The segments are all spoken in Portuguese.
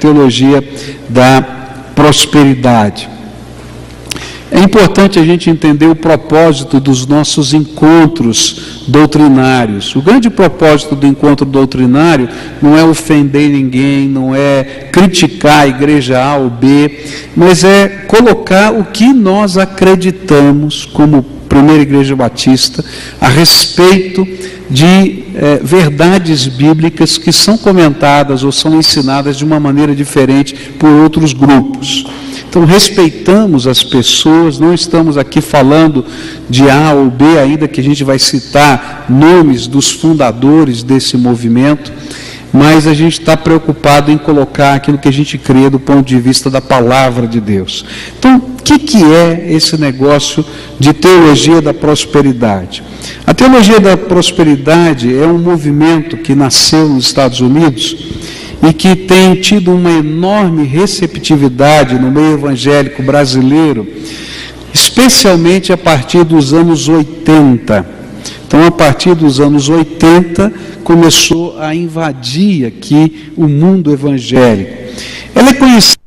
teologia da prosperidade. É importante a gente entender o propósito dos nossos encontros doutrinários. O grande propósito do encontro doutrinário não é ofender ninguém, não é criticar a igreja A ou B, mas é colocar o que nós acreditamos como Primeira Igreja Batista a respeito de verdades bíblicas que são comentadas ou são ensinadas de uma maneira diferente por outros grupos. Então, respeitamos as pessoas, não estamos aqui falando de A ou B, ainda que a gente vai citar nomes dos fundadores desse movimento, mas a gente está preocupado em colocar aquilo que a gente crê do ponto de vista da palavra de Deus. Então, o que é esse negócio de teologia da prosperidade? A teologia da prosperidade é um movimento que nasceu nos Estados Unidos e que tem tido uma enorme receptividade no meio evangélico brasileiro, especialmente a partir dos anos 80. Então, a partir dos anos 80, começou a invadir aqui o mundo evangélico. Ela é conhecida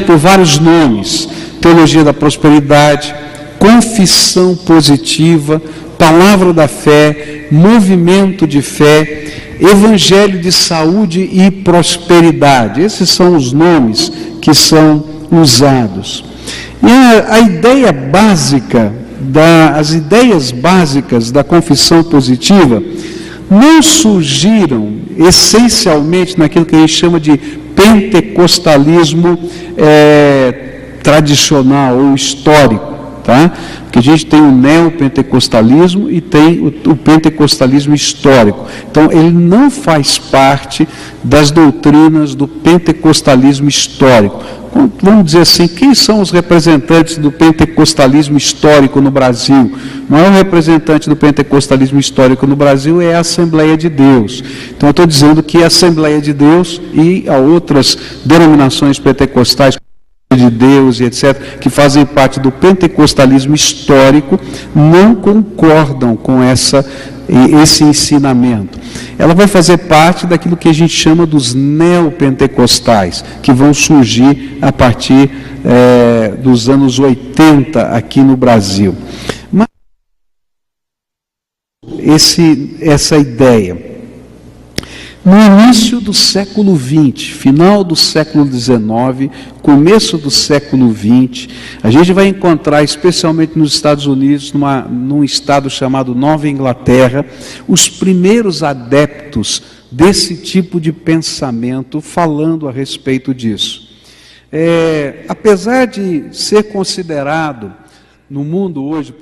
por vários nomes: teologia da prosperidade, confissão positiva, palavra da fé, movimento de fé, evangelho de saúde e prosperidade. Esses são os nomes que são usados. E a ideia básica, as ideias básicas da confissão positiva não surgiram essencialmente naquilo que a gente chama de pentecostalismo tradicional ou histórico, tá? Porque a gente tem o neopentecostalismo e tem o pentecostalismo histórico. Então, ele não faz parte das doutrinas do pentecostalismo histórico. Vamos dizer assim, quem são os representantes do pentecostalismo histórico no Brasil? O maior representante do pentecostalismo histórico no Brasil é a Assembleia de Deus. Então, eu estou dizendo que a Assembleia de Deus e a outras denominações pentecostais de Deus e etc., que fazem parte do pentecostalismo histórico, não concordam com esse ensinamento. Ela vai fazer parte daquilo que a gente chama dos neopentecostais, que vão surgir a partir dos anos 80 aqui no Brasil. Mas essa ideia, no início do século XX, final do século XIX, começo do século XX, a gente vai encontrar, especialmente nos Estados Unidos, num estado chamado Nova Inglaterra, os primeiros adeptos desse tipo de pensamento falando a respeito disso. Apesar de ser considerado no mundo hoje,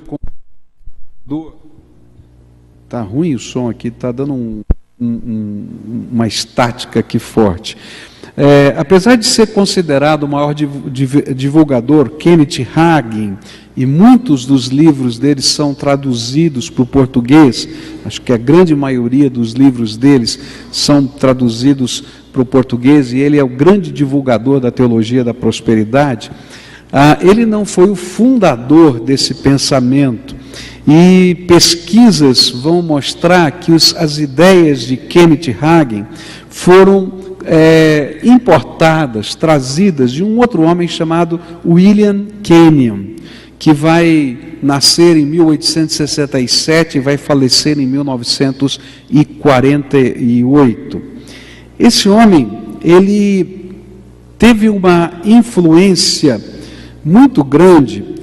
está ruim o som aqui, está dando uma estática aqui forte. Apesar de ser considerado o maior divulgador, Kenneth Hagin, e muitos dos livros dele são traduzidos para o português, acho que a grande maioria dos livros deles são traduzidos para o português, e ele é o grande divulgador da teologia da prosperidade. Ele não foi o fundador desse pensamento. E pesquisas vão mostrar que as ideias de Kenneth Hagin foram importadas, trazidas de um outro homem chamado William Kenyon, que vai nascer em 1867 e vai falecer em 1948. Esse homem, ele teve uma influência muito grande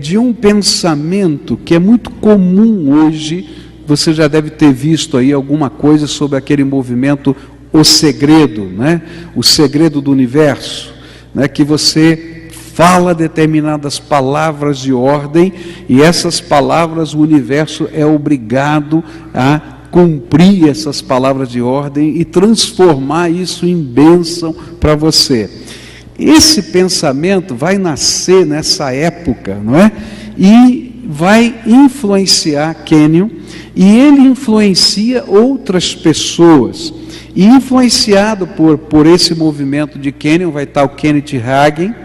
de um pensamento que é muito comum hoje. Você já deve ter visto aí alguma coisa sobre aquele movimento O Segredo, né? O Segredo do Universo, né? Que você fala determinadas palavras de ordem e essas palavras o universo é obrigado a cumprir essas palavras de ordem e transformar isso em bênção para você. Esse pensamento vai nascer nessa época, não é? E vai influenciar Kenyon, e ele influencia outras pessoas. E influenciado por esse movimento de Kenyon vai estar o Kenneth Hagin,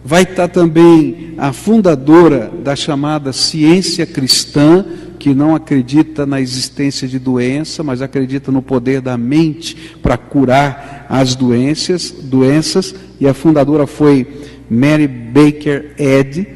vai estar também a fundadora da chamada ciência cristã, que não acredita na existência de doença, mas acredita no poder da mente para curar as doenças, e a fundadora foi Mary Baker Eddy.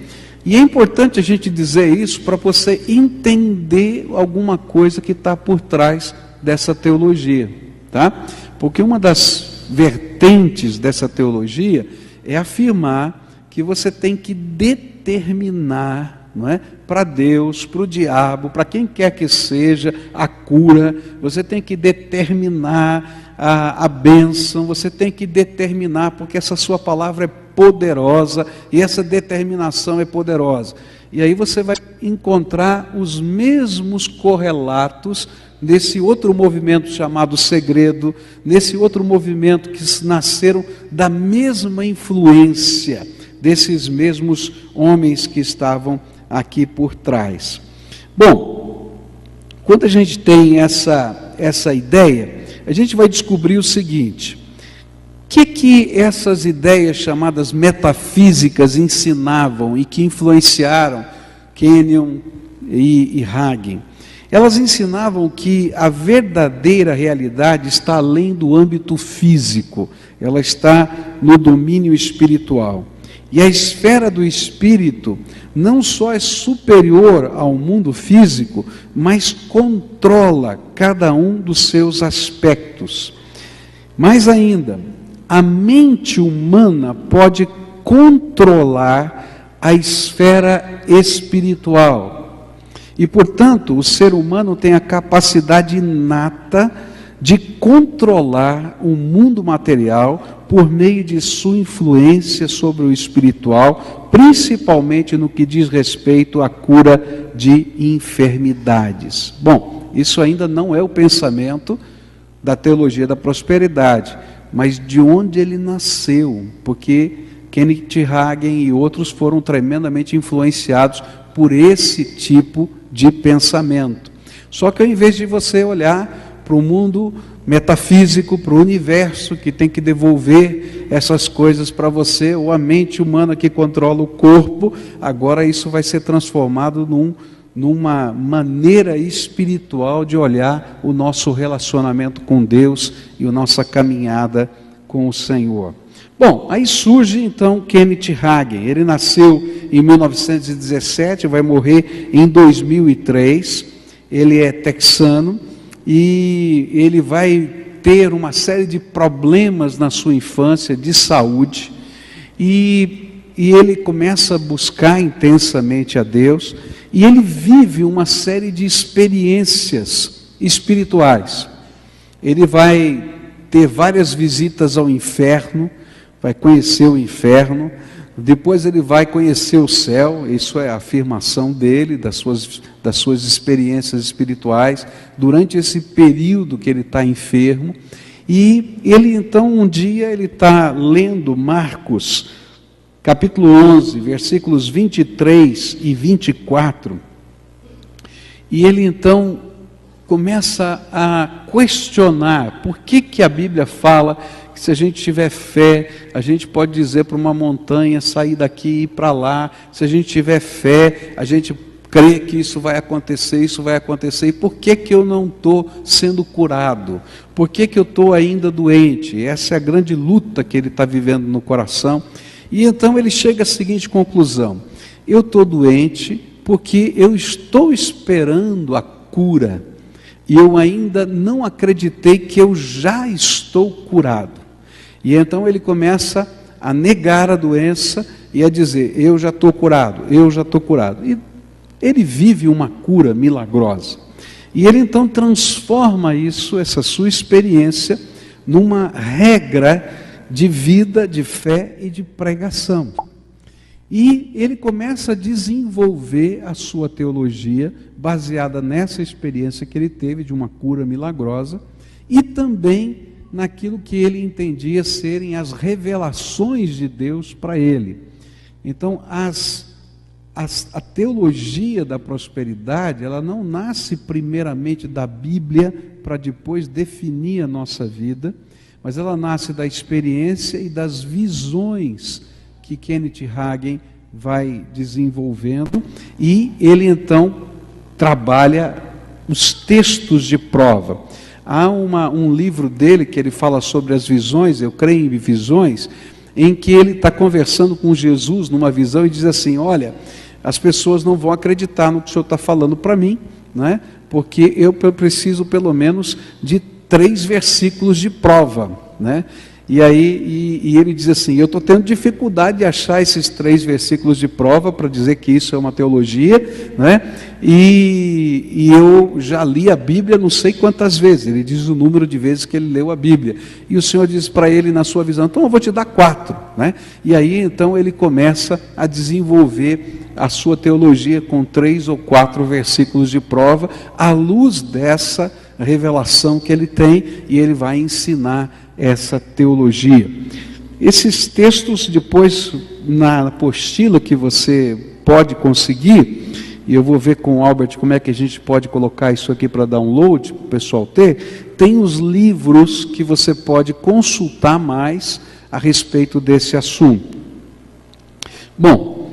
E é importante a gente dizer isso para você entender alguma coisa que está por trás dessa teologia, tá? Porque uma das vertentes dessa teologia é afirmar que você tem que determinar, não é, para Deus, para o diabo, para quem quer que seja, a cura. Você tem que determinar a bênção, você tem que determinar, porque essa sua palavra é poderosa, e essa determinação é poderosa. E aí você vai encontrar os mesmos correlatos nesse outro movimento chamado segredo, nesse outro movimento que nasceram da mesma influência desses mesmos homens que estavam aqui por trás. Bom, quando a gente tem essa ideia, a gente vai descobrir o seguinte: o que essas ideias chamadas metafísicas ensinavam e que influenciaram Kenyon e Hagin? Elas ensinavam que a verdadeira realidade está além do âmbito físico, ela está no domínio espiritual. E a esfera do espírito não só é superior ao mundo físico, mas controla cada um dos seus aspectos. Mais ainda, a mente humana pode controlar a esfera espiritual. E, portanto, o ser humano tem a capacidade inata de controlar o mundo material por meio de sua influência sobre o espiritual, principalmente no que diz respeito à cura de enfermidades. Bom, isso ainda não é o pensamento da teologia da prosperidade, mas de onde ele nasceu, porque Kenneth Hagin e outros foram tremendamente influenciados por esse tipo de pensamento. Só que ao invés de você olhar para o mundo metafísico, para o universo que tem que devolver essas coisas para você, ou a mente humana que controla o corpo, agora isso vai ser transformado numa maneira espiritual de olhar o nosso relacionamento com Deus e a nossa caminhada com o Senhor. Bom, aí surge então Kenneth Hagin. Ele nasceu em 1917, vai morrer em 2003. Ele é texano e ele vai ter uma série de problemas na sua infância de saúde, e ele começa a buscar intensamente a Deus, e ele vive uma série de experiências espirituais. Ele vai ter várias visitas ao inferno, vai conhecer o inferno, depois ele vai conhecer o céu. Isso é a afirmação dele, das suas experiências espirituais, durante esse período que ele está enfermo. E ele então, um dia, ele está lendo Marcos, capítulo 11, versículos 23 e 24, e ele então começa a questionar por que a Bíblia fala que se a gente tiver fé, a gente pode dizer para uma montanha sair daqui e ir para lá. Se a gente tiver fé, a gente crê que isso vai acontecer, e por que eu não estou sendo curado? Por que eu estou ainda doente? Essa é a grande luta que ele está vivendo no coração. E então ele chega à seguinte conclusão: eu estou doente porque eu estou esperando a cura, e eu ainda não acreditei que eu já estou curado. E então ele começa a negar a doença e a dizer: eu já estou curado, eu já estou curado. E ele vive uma cura milagrosa. E ele então transforma isso, essa sua experiência, numa regra de vida, de fé e de pregação. E ele começa a desenvolver a sua teologia baseada nessa experiência que ele teve de uma cura milagrosa, e também naquilo que ele entendia serem as revelações de Deus para ele. Então, a teologia da prosperidade, ela não nasce primeiramente da Bíblia para depois definir a nossa vida, mas ela nasce da experiência e das visões que Kenneth Hagin vai desenvolvendo, e ele então trabalha os textos de prova. Há um livro dele que ele fala sobre as visões, eu creio em visões, em que ele está conversando com Jesus numa visão e diz assim: olha, as pessoas não vão acreditar no que o senhor está falando para mim, né? Porque eu preciso pelo menos de 3 versículos de prova, né? E aí ele diz assim: eu estou tendo dificuldade de achar esses 3 versículos de prova para dizer que isso é uma teologia, né? E eu já li a Bíblia não sei quantas vezes. Ele diz o número de vezes que ele leu a Bíblia. E o Senhor diz para ele na sua visão: então eu vou te dar 4, né? E aí então ele começa a desenvolver a sua teologia com 3 ou 4 versículos de prova, à luz dessa revelação que ele tem, e ele vai ensinar essa teologia. Esses textos depois na apostila que você pode conseguir, e eu vou ver com o Albert como é que a gente pode colocar isso aqui para download, para o pessoal ter, tem os livros que você pode consultar mais a respeito desse assunto. Bom,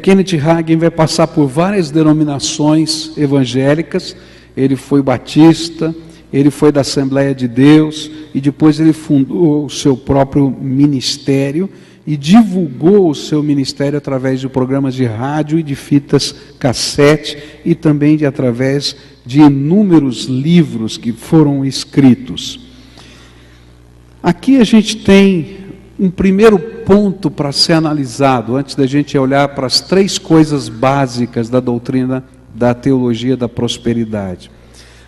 Kenneth Hagin vai passar por várias denominações evangélicas. Ele foi batista, ele foi da Assembleia de Deus, e depois ele fundou o seu próprio ministério e divulgou o seu ministério através de programas de rádio e de fitas cassete, e também através de inúmeros livros que foram escritos. Aqui a gente tem um primeiro ponto para ser analisado, antes da gente olhar para as 3 coisas básicas da doutrina da teologia da prosperidade.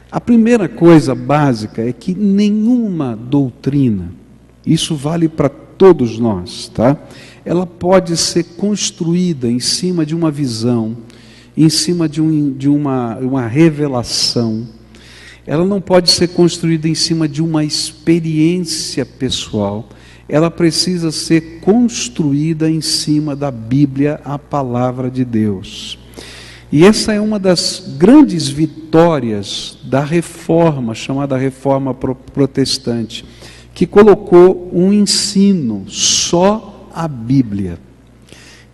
A primeira coisa básica é que nenhuma doutrina, isso vale para todos nós, tá? Ela pode ser construída em cima de uma visão, em cima de uma revelação. Ela não pode ser construída em cima de uma experiência pessoal. Ela precisa ser construída em cima da Bíblia, a palavra de Deus. E essa é uma das grandes vitórias da reforma, chamada reforma protestante, que colocou um ensino só a Bíblia.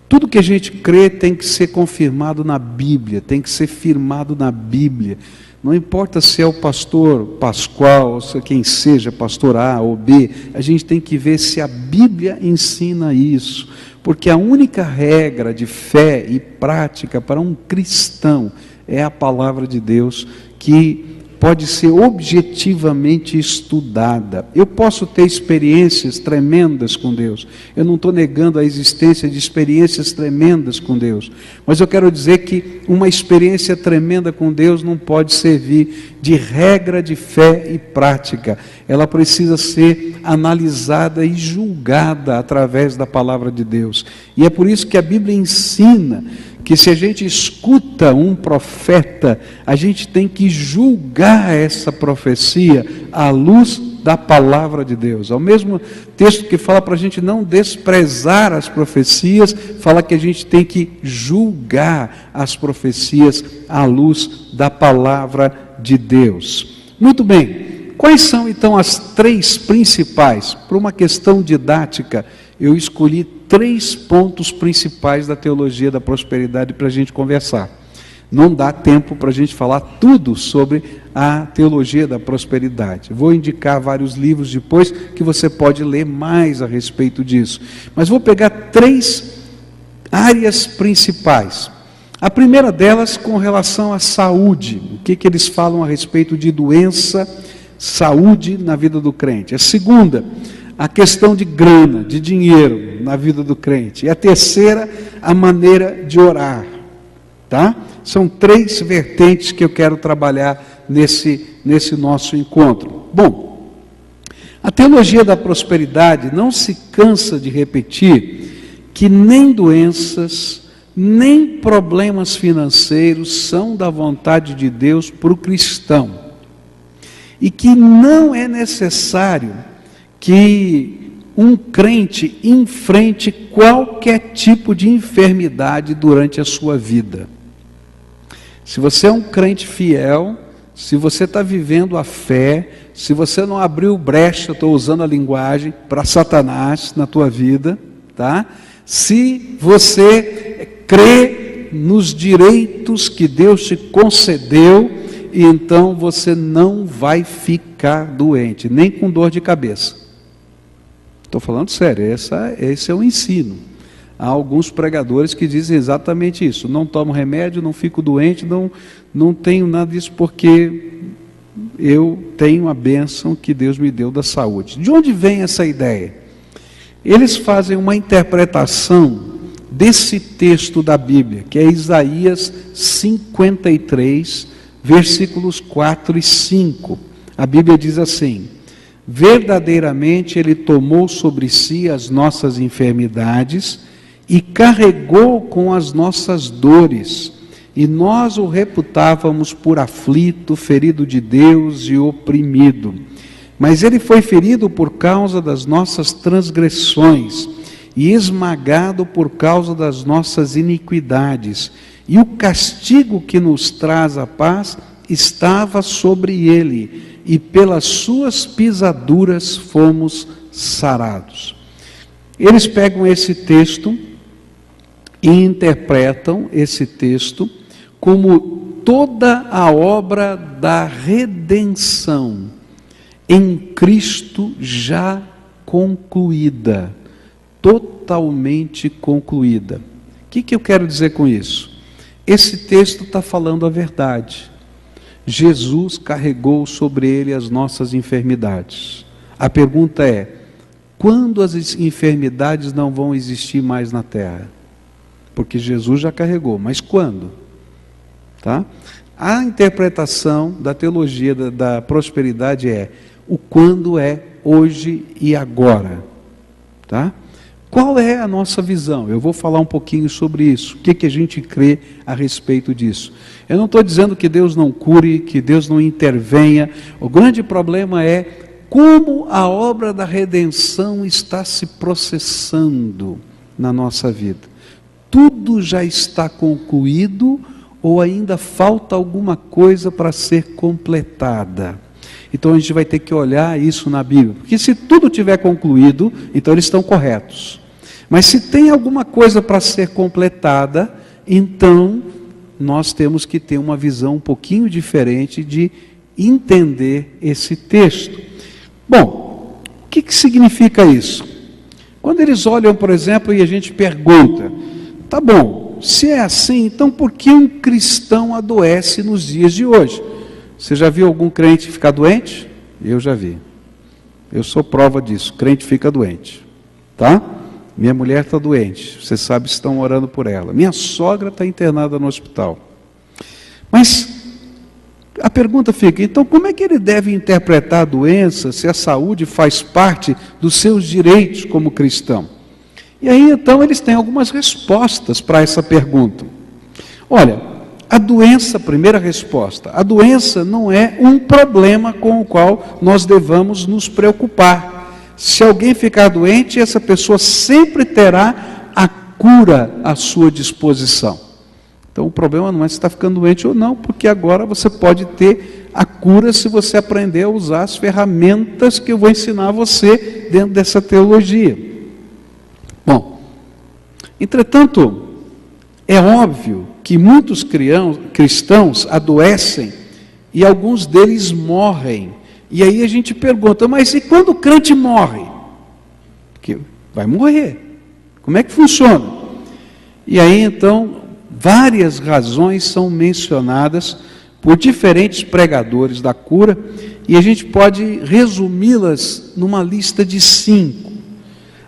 Tudo que a gente crê tem que ser confirmado na Bíblia, tem que ser firmado na Bíblia. Não importa se é o pastor Pascoal, ou se quem seja, pastor A ou B, a gente tem que ver se a Bíblia ensina isso. Porque a única regra de fé e prática para um cristão é a palavra de Deus, que pode ser objetivamente estudada. Eu posso ter experiências tremendas com Deus, eu não estou negando a existência de experiências tremendas com Deus, mas eu quero dizer que uma experiência tremenda com Deus não pode servir de regra de fé e prática. Ela precisa ser analisada e julgada através da palavra de Deus. E é por isso que a Bíblia ensina que se a gente escuta um profeta, a gente tem que julgar essa profecia à luz da palavra de Deus. É o mesmo texto que fala para a gente não desprezar as profecias, fala que a gente tem que julgar as profecias à luz da palavra de Deus. Muito bem, quais são então as 3 principais? Por uma questão didática, eu escolhi 3 pontos principais da teologia da prosperidade para a gente conversar. Não dá tempo para a gente falar tudo sobre a teologia da prosperidade. Vou indicar vários livros depois que você pode ler mais a respeito disso. Mas vou pegar 3 áreas principais. A primeira delas com relação à saúde. O que eles falam a respeito de doença, saúde na vida do crente. A segunda, a questão de grana, de dinheiro na vida do crente. E a terceira, a maneira de orar. Tá? São 3 vertentes que eu quero trabalhar nesse nosso encontro. Bom, a teologia da prosperidade não se cansa de repetir que nem doenças, nem problemas financeiros são da vontade de Deus para o cristão. E que não é necessário que um crente enfrente qualquer tipo de enfermidade durante a sua vida. Se você é um crente fiel, se você está vivendo a fé, se você não abriu brecha, estou usando a linguagem, para Satanás na tua vida, tá? Se você crê nos direitos que Deus te concedeu, e então você não vai ficar doente, nem com dor de cabeça. Estou falando sério, esse é o ensino. Há alguns pregadores que dizem exatamente isso: não tomo remédio, não fico doente, não tenho nada disso, porque eu tenho a bênção que Deus me deu da saúde. De onde vem essa ideia? Eles fazem uma interpretação desse texto da Bíblia, que é Isaías 53, versículos 4 e 5. A Bíblia diz assim: verdadeiramente Ele tomou sobre si as nossas enfermidades e carregou com as nossas dores, e nós o reputávamos por aflito, ferido de Deus e oprimido. Mas Ele foi ferido por causa das nossas transgressões e esmagado por causa das nossas iniquidades. E o castigo que nos traz a paz estava sobre Ele, e pelas suas pisaduras fomos sarados. Eles pegam esse texto e interpretam esse texto como toda a obra da redenção em Cristo já concluída, totalmente concluída. O que eu quero dizer com isso? Esse texto está falando a verdade. Jesus carregou sobre Ele as nossas enfermidades. A pergunta é: quando as enfermidades não vão existir mais na terra? Porque Jesus já carregou, mas quando? Tá? A interpretação da teologia da prosperidade é: o quando é hoje e agora. Tá? Qual é a nossa visão? Eu vou falar um pouquinho sobre isso. O que a gente crê a respeito disso? Eu não estou dizendo que Deus não cure, que Deus não intervenha. O grande problema é como a obra da redenção está se processando na nossa vida. Tudo já está concluído ou ainda falta alguma coisa para ser completada? Então a gente vai ter que olhar isso na Bíblia, porque se tudo tiver concluído, então eles estão corretos. Mas se tem alguma coisa para ser completada, então nós temos que ter uma visão um pouquinho diferente de entender esse texto. Bom, o que significa isso? Quando eles olham, por exemplo, e a gente pergunta: tá bom, se é assim, então por que um cristão adoece nos dias de hoje? Você já viu algum crente ficar doente? Eu já vi. Eu sou prova disso. Crente fica doente. Tá? Minha mulher está doente. Você sabe, estão orando por ela. Minha sogra está internada no hospital. Mas a pergunta fica: então como é que ele deve interpretar a doença, se a saúde faz parte dos seus direitos como cristão? E aí então eles têm algumas respostas para essa pergunta. Olha, a doença, primeira resposta, a doença não é um problema com o qual nós devamos nos preocupar. Se alguém ficar doente, essa pessoa sempre terá a cura à sua disposição. Então o problema não é se está ficando doente ou não, porque agora você pode ter a cura se você aprender a usar as ferramentas que eu vou ensinar a você dentro dessa teologia. Bom, entretanto, é óbvio que muitos cristãos adoecem e alguns deles morrem. E aí a gente pergunta: mas e quando o crente morre? Porque vai morrer. Como é que funciona? E aí então, várias razões são mencionadas por diferentes pregadores da cura, e a gente pode resumi-las numa lista de 5.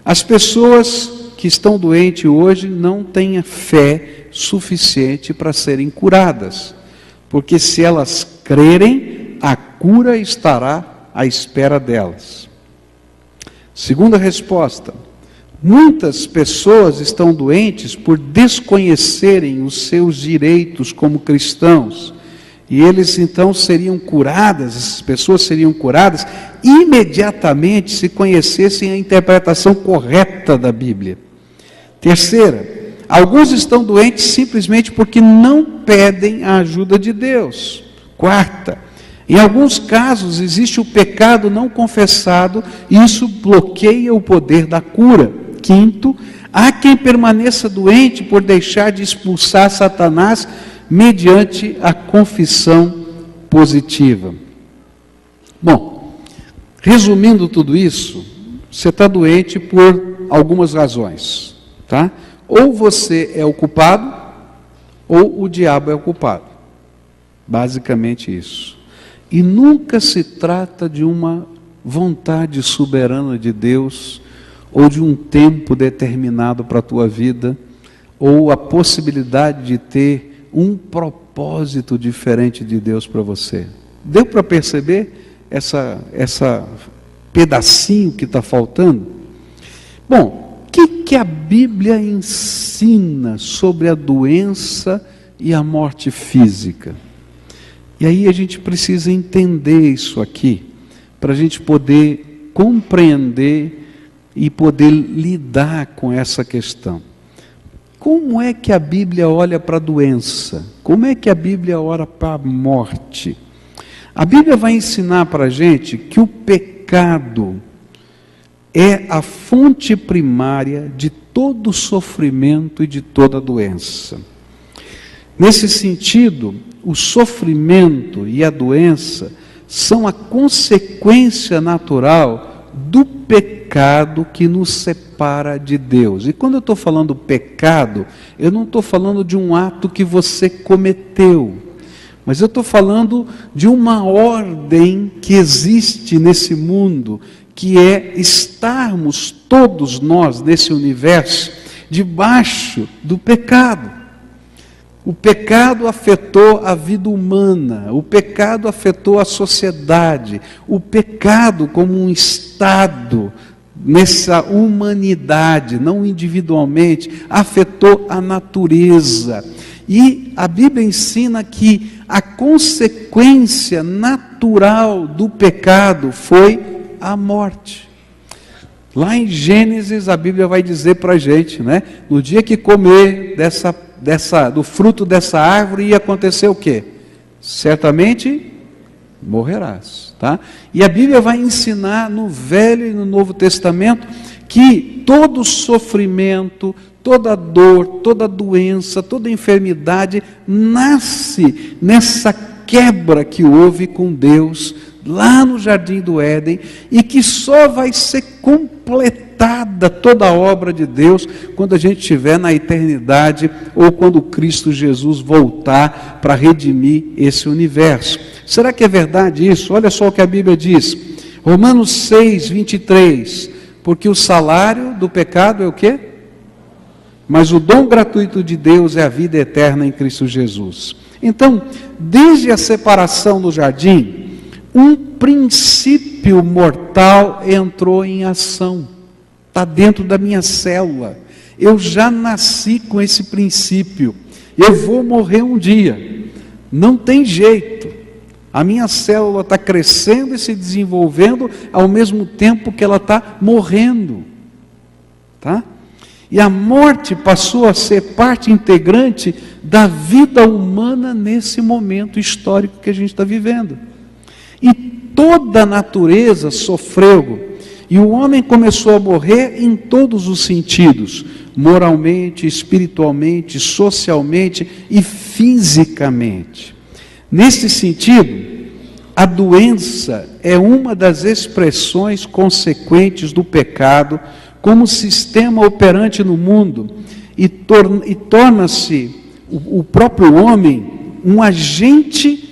As pessoas que estão doentes hoje não têm a fé suficiente para serem curadas, porque se elas crerem, a cura estará à espera delas. Segunda resposta: muitas pessoas estão doentes por desconhecerem os seus direitos como cristãos, e eles então seriam curadas, essas pessoas seriam curadas imediatamente se conhecessem a interpretação correta da Bíblia. Terceira, alguns estão doentes simplesmente porque não pedem a ajuda de Deus. Quarta, em alguns casos existe o pecado não confessado e isso bloqueia o poder da cura. Quinto, Há quem permaneça doente por deixar de expulsar Satanás mediante a confissão positiva. Bom, resumindo tudo isso, você está doente por algumas razões, tá? Ou você é o culpado, ou o diabo é o culpado. Basicamente isso. E nunca se trata de uma vontade soberana de Deus, ou de um tempo determinado para a tua vida, ou a possibilidade de ter um propósito diferente de Deus para você. Deu para perceber essa pedacinho que está faltando? Bom, o que a Bíblia ensina sobre a doença e a morte física? E aí a gente precisa entender isso aqui, para a gente poder compreender e poder lidar com essa questão. Como é que a Bíblia olha para a doença? Como é que a Bíblia olha para a morte? A Bíblia vai ensinar para a gente que o pecado é a fonte primária de todo sofrimento e de toda doença. Nesse sentido, o sofrimento e a doença são a consequência natural do pecado que nos separa de Deus. E quando eu estou falando pecado, eu não estou falando de um ato que você cometeu, mas eu estou falando de uma ordem que existe nesse mundo, que é estarmos todos nós nesse universo debaixo do pecado. O pecado afetou a vida humana, o pecado afetou a sociedade, o pecado como um estado nessa humanidade, não individualmente, afetou a natureza. E a Bíblia ensina que a consequência natural do pecado foi a morte. Lá em Gênesis a Bíblia vai dizer para a gente, né? No dia que comer do fruto dessa árvore ia acontecer o quê? Certamente morrerás, tá? E a Bíblia vai ensinar no Velho e no Novo Testamento que todo sofrimento, toda dor, toda doença, toda enfermidade nasce nessa quebra que houve com Deus lá no Jardim do Éden, e que só vai ser completada toda a obra de Deus quando a gente estiver na eternidade, ou quando Cristo Jesus voltar para redimir esse universo. Será que é verdade isso? Olha só o que a Bíblia diz, Romanos 6, 23, porque o salário do pecado é o quê? Mas o dom gratuito de Deus é a vida eterna em Cristo Jesus. Então, desde a separação no jardim, um princípio mortal entrou em ação. Está dentro da minha célula. Eu já nasci com esse princípio. Eu vou morrer um dia. Não tem jeito. A minha célula está crescendo e se desenvolvendo ao mesmo tempo que ela está morrendo. Tá? E a morte passou a ser parte integrante da vida humana nesse momento histórico que a gente está vivendo. E toda a natureza sofreu, e o homem começou a morrer em todos os sentidos, moralmente, espiritualmente, socialmente e fisicamente. Nesse sentido, a doença é uma das expressões consequentes do pecado como sistema operante no mundo, e torna-se o próprio homem um agente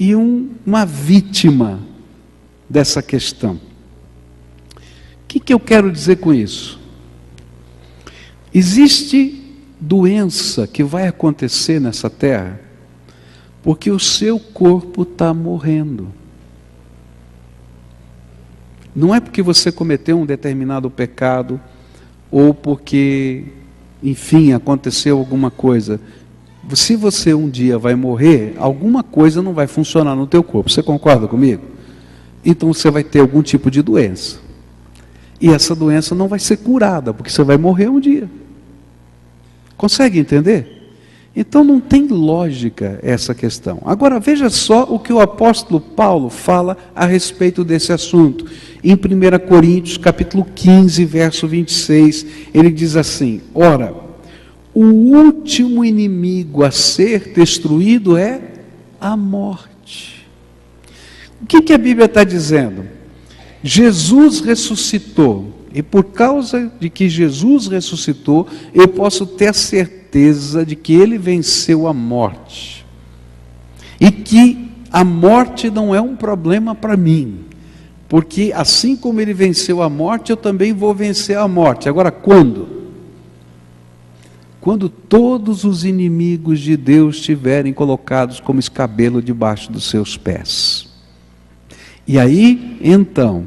e uma vítima dessa questão. O que eu quero dizer com isso? Existe doença que vai acontecer nessa terra porque o seu corpo está morrendo. Não é porque você cometeu um determinado pecado, ou porque, enfim, aconteceu alguma coisa. Se você um dia vai morrer, alguma coisa não vai funcionar no teu corpo. Você concorda comigo? Então você vai ter algum tipo de doença. E essa doença não vai ser curada, porque você vai morrer um dia. Consegue entender? Então não tem lógica essa questão. Agora veja só o que o apóstolo Paulo fala a respeito desse assunto. Em 1 Coríntios capítulo 15, verso 26, ele diz assim: ora, o último inimigo a ser destruído é a morte. O que a Bíblia está dizendo? Jesus ressuscitou, e por causa de que Jesus ressuscitou, eu posso ter a certeza de que Ele venceu a morte, e que a morte não é um problema para mim, porque assim como Ele venceu a morte, eu também vou vencer a morte. Agora, quando? Quando todos os inimigos de Deus estiverem colocados como escabelo debaixo dos seus pés. E aí, então,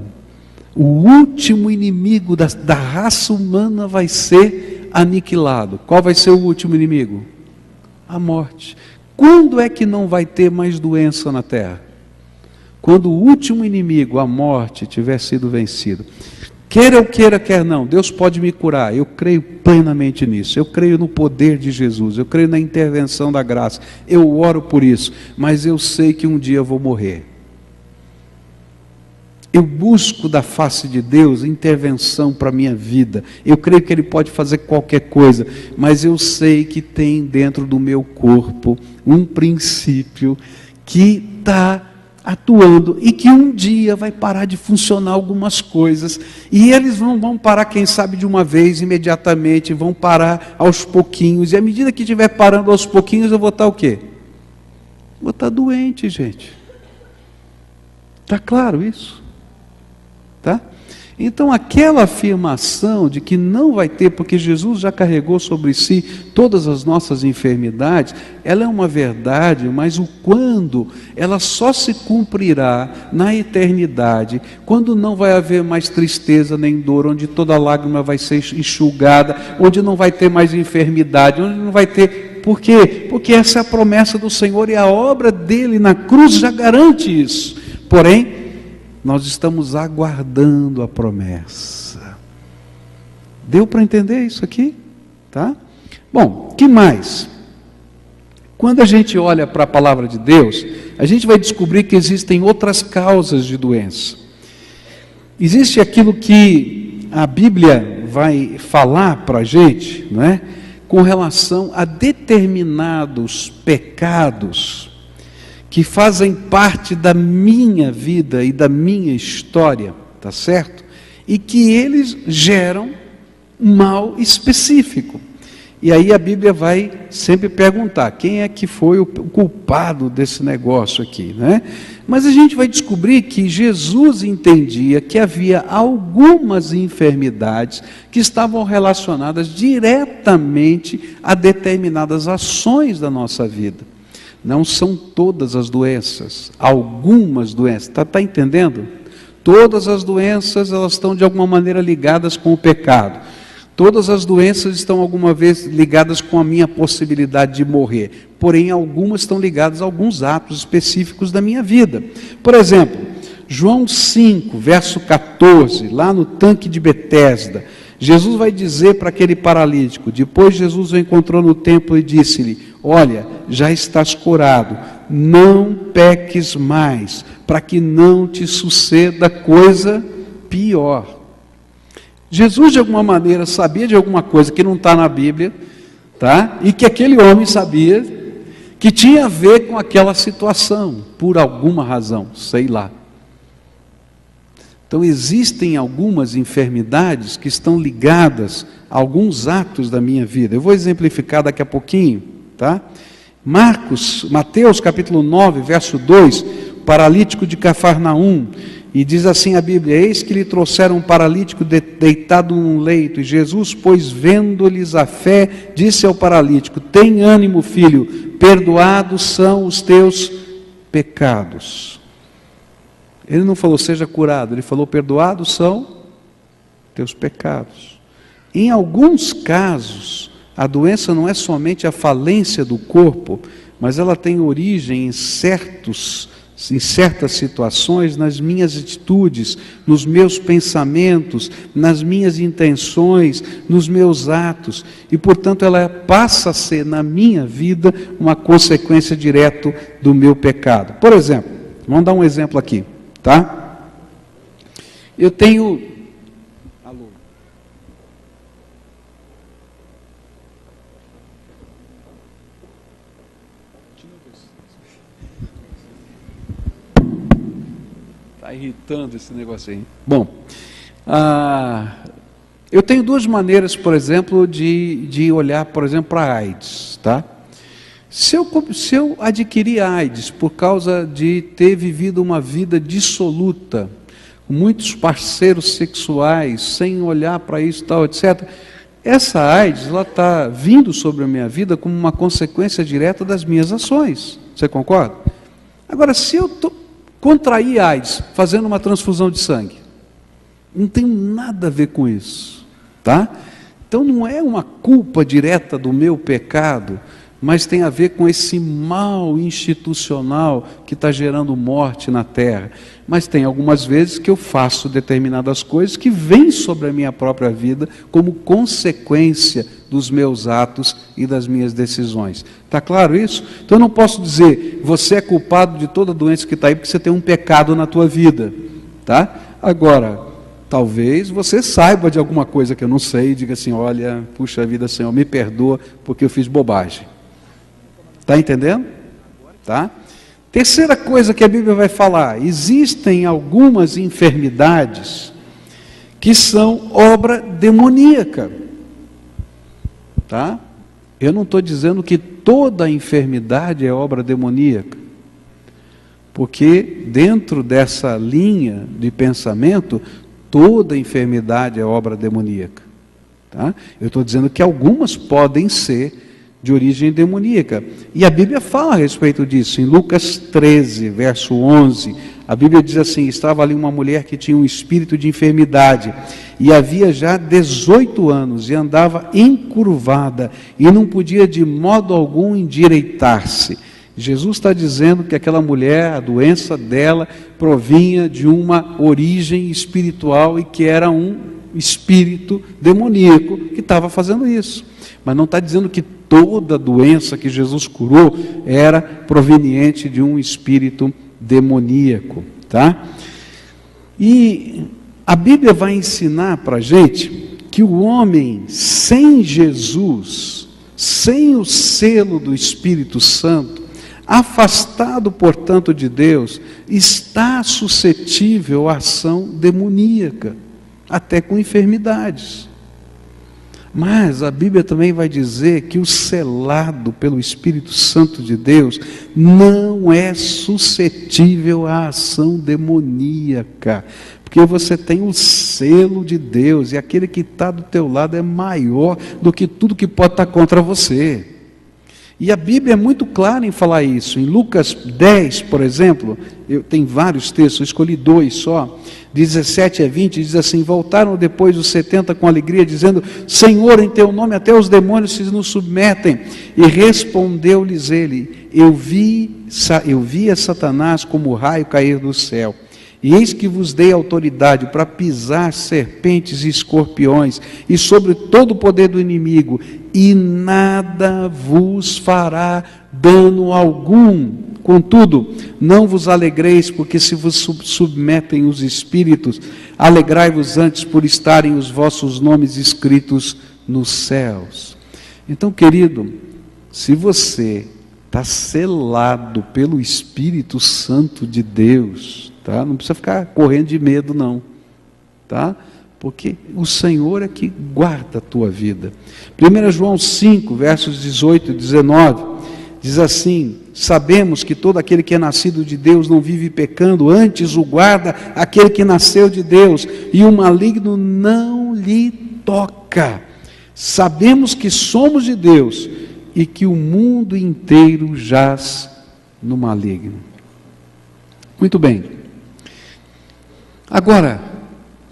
o último inimigo da raça humana vai ser aniquilado. Qual vai ser o último inimigo? A morte. Quando é que não vai ter mais doença na terra? Quando o último inimigo, a morte, tiver sido vencido. Quer eu queira, quer não, Deus pode me curar. Eu creio plenamente nisso. Eu creio no poder de Jesus. Eu creio na intervenção da graça. Eu oro por isso. Mas eu sei que um dia eu vou morrer. Eu busco da face de Deus intervenção para a minha vida. Eu creio que Ele pode fazer qualquer coisa, mas eu sei que tem dentro do meu corpo um princípio que está atuando e que um dia vai parar de funcionar algumas coisas. E eles não vão parar, quem sabe, de uma vez, imediatamente, vão parar aos pouquinhos. E à medida que estiver parando aos pouquinhos, eu vou estar o quê? Vou estar doente, gente. Está claro isso? Tá? Então aquela afirmação de que não vai ter, porque Jesus já carregou sobre si todas as nossas enfermidades, ela é uma verdade, mas o quando, ela só se cumprirá na eternidade, quando não vai haver mais tristeza nem dor, onde toda lágrima vai ser enxugada, onde não vai ter mais enfermidade, onde não vai ter... Por quê? Porque essa é a promessa do Senhor e a obra dele na cruz já garante isso. Porém, nós estamos aguardando a promessa. Deu para entender isso aqui? Tá? Bom, que mais? Quando a gente olha para a palavra de Deus, a gente vai descobrir que existem outras causas de doença. Existe aquilo que a Bíblia vai falar para a gente, não é? Com relação a determinados pecados que fazem parte da minha vida e da minha história, tá certo? E que eles geram um mal específico. E aí a Bíblia vai sempre perguntar, quem é que foi o culpado desse negócio aqui, né? Mas a gente vai descobrir que Jesus entendia que havia algumas enfermidades que estavam relacionadas diretamente a determinadas ações da nossa vida. Não são todas as doenças, algumas doenças. Está entendendo? Todas as doenças, elas estão de alguma maneira ligadas com o pecado. Todas as doenças estão alguma vez ligadas com a minha possibilidade de morrer. Porém, algumas estão ligadas a alguns atos específicos da minha vida. Por exemplo, João 5, verso 14, lá no tanque de Betesda, Jesus vai dizer para aquele paralítico, depois Jesus o encontrou no templo e disse-lhe, olha, já estás curado, não peques mais, para que não te suceda coisa pior. Jesus, de alguma maneira, sabia de alguma coisa que não está na Bíblia, tá? E que aquele homem sabia que tinha a ver com aquela situação, por alguma razão, sei lá. Então, existem algumas enfermidades que estão ligadas a alguns atos da minha vida. Eu vou exemplificar daqui a pouquinho, tá? Mateus capítulo 9, verso 2, paralítico de Cafarnaum, e diz assim a Bíblia, eis que lhe trouxeram um paralítico deitado num leito, e Jesus, pois vendo-lhes a fé, disse ao paralítico, tem ânimo, filho, perdoados são os teus pecados. Ele não falou seja curado, ele falou perdoados são teus pecados. Em alguns casos, a doença não é somente a falência do corpo, mas ela tem origem em certos em certas situações, nas minhas atitudes, nos meus pensamentos, nas minhas intenções, nos meus atos, e portanto ela passa a ser na minha vida uma consequência direta do meu pecado. Por exemplo, vamos dar um exemplo aqui, tá? Eu tenho... Alô? Está irritando esse negócio aí. Bom, eu tenho duas maneiras, por exemplo, de olhar, por exemplo, para a AIDS, tá? Se eu adquirir AIDS por causa de ter vivido uma vida dissoluta, com muitos parceiros sexuais, sem olhar para isso, tal, etc., essa AIDS, ela está vindo sobre a minha vida como uma consequência direta das minhas ações. Você concorda? Agora, se eu contrair AIDS fazendo uma transfusão de sangue, não tem nada a ver com isso, tá? Então não é uma culpa direta do meu pecado, mas tem a ver com esse mal institucional que está gerando morte na terra. Mas tem algumas vezes que eu faço determinadas coisas que vêm sobre a minha própria vida como consequência dos meus atos e das minhas decisões. Está claro isso? Então eu não posso dizer, você é culpado de toda doença que está aí porque você tem um pecado na tua vida, tá? Agora, talvez você saiba de alguma coisa que eu não sei e diga assim, olha, puxa vida, Senhor, me perdoa porque eu fiz bobagem. Está entendendo? Tá? Terceira coisa que a Bíblia vai falar, existem algumas enfermidades que são obra demoníaca. Tá? Eu não estou dizendo que toda enfermidade é obra demoníaca, porque dentro dessa linha de pensamento, toda enfermidade é obra demoníaca. Tá? Eu estou dizendo que algumas podem ser de origem demoníaca. E a Bíblia fala a respeito disso. Em Lucas 13, verso 11, a Bíblia diz assim, estava ali uma mulher que tinha um espírito de enfermidade, e havia já 18 anos, e andava encurvada, e não podia de modo algum endireitar-se. Jesus está dizendo que aquela mulher, a doença dela, provinha de uma origem espiritual, e que era um espírito demoníaco que estava fazendo isso. Mas não está dizendo que toda doença que Jesus curou era proveniente de um espírito demoníaco, tá? E a Bíblia vai ensinar para a gente que o homem sem Jesus, sem o selo do Espírito Santo, afastado, portanto, de Deus, está suscetível à ação demoníaca, até com enfermidades. Mas a Bíblia também vai dizer que o selado pelo Espírito Santo de Deus não é suscetível à ação demoníaca, porque você tem o selo de Deus, e aquele que está do teu lado é maior do que tudo que pode estar contra você. E a Bíblia é muito clara em falar isso. Em Lucas 10, por exemplo, tem vários textos, eu escolhi 2 só, 17 a 20, diz assim, voltaram depois os 70 com alegria, dizendo, Senhor, em teu nome até os demônios se nos submetem. E respondeu-lhes ele, eu vi a Satanás como raio cair do céu. E eis que vos dei autoridade para pisar serpentes e escorpiões, e sobre todo o poder do inimigo, e nada vos fará dano algum. Contudo, não vos alegreis, porque se vos submetem os espíritos, alegrai-vos antes por estarem os vossos nomes escritos nos céus. Então, querido, se você está selado pelo Espírito Santo de Deus, tá? Não precisa ficar correndo de medo, não, tá? Porque o Senhor é que guarda a tua vida. 1 João 5, versos 18 e 19, diz assim, sabemos que todo aquele que é nascido de Deus não vive pecando, antes o guarda aquele que nasceu de Deus, e o maligno não lhe toca. Sabemos que somos de Deus, e que o mundo inteiro jaz no maligno. Muito bem. Agora,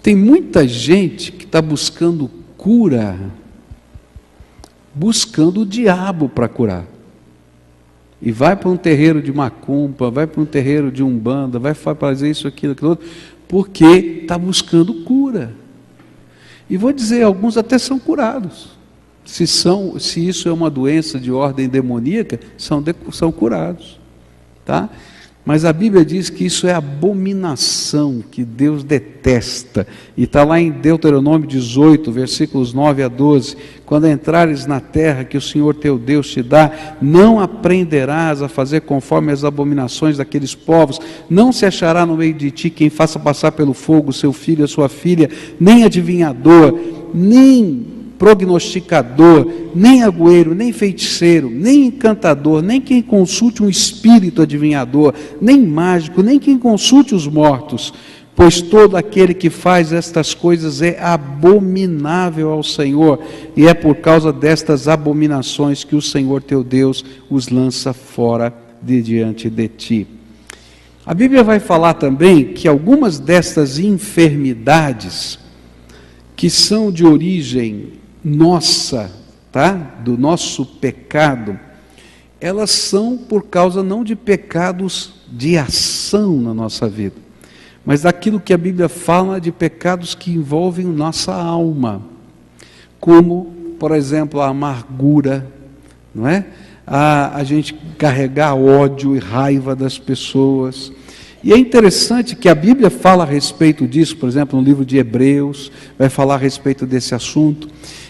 tem muita gente que está buscando cura, buscando o diabo para curar. e vai para um terreiro de macumba, vai para um terreiro de umbanda, vai fazer isso, aquilo, aquilo outro, porque está buscando cura. E vou dizer, alguns até são curados. Se isso é uma doença de ordem demoníaca, são curados. Tá? Mas a Bíblia diz que isso é abominação, que Deus detesta. E está lá em Deuteronômio 18, versículos 9 a 12. Quando entrares na terra que o Senhor teu Deus te dá, não aprenderás a fazer conforme as abominações daqueles povos. Não se achará no meio de ti quem faça passar pelo fogo seu filho, a sua filha, nem adivinhador, nem prognosticador, nem agüeiro, nem feiticeiro, nem encantador, nem quem consulte um espírito adivinhador, nem mágico, nem quem consulte os mortos, pois todo aquele que faz estas coisas é abominável ao Senhor, e é por causa destas abominações que o Senhor teu Deus os lança fora de diante de ti. A Bíblia vai falar também que algumas destas enfermidades, que são de origem nossa, tá? Do nosso pecado, elas são por causa não de pecados de ação na nossa vida, mas daquilo que a Bíblia fala de pecados que envolvem nossa alma, como, por exemplo, a amargura, não é? A gente carregar ódio e raiva das pessoas. E é interessante que a Bíblia fala a respeito disso, por exemplo, no livro de Hebreus, vai falar a respeito desse assunto.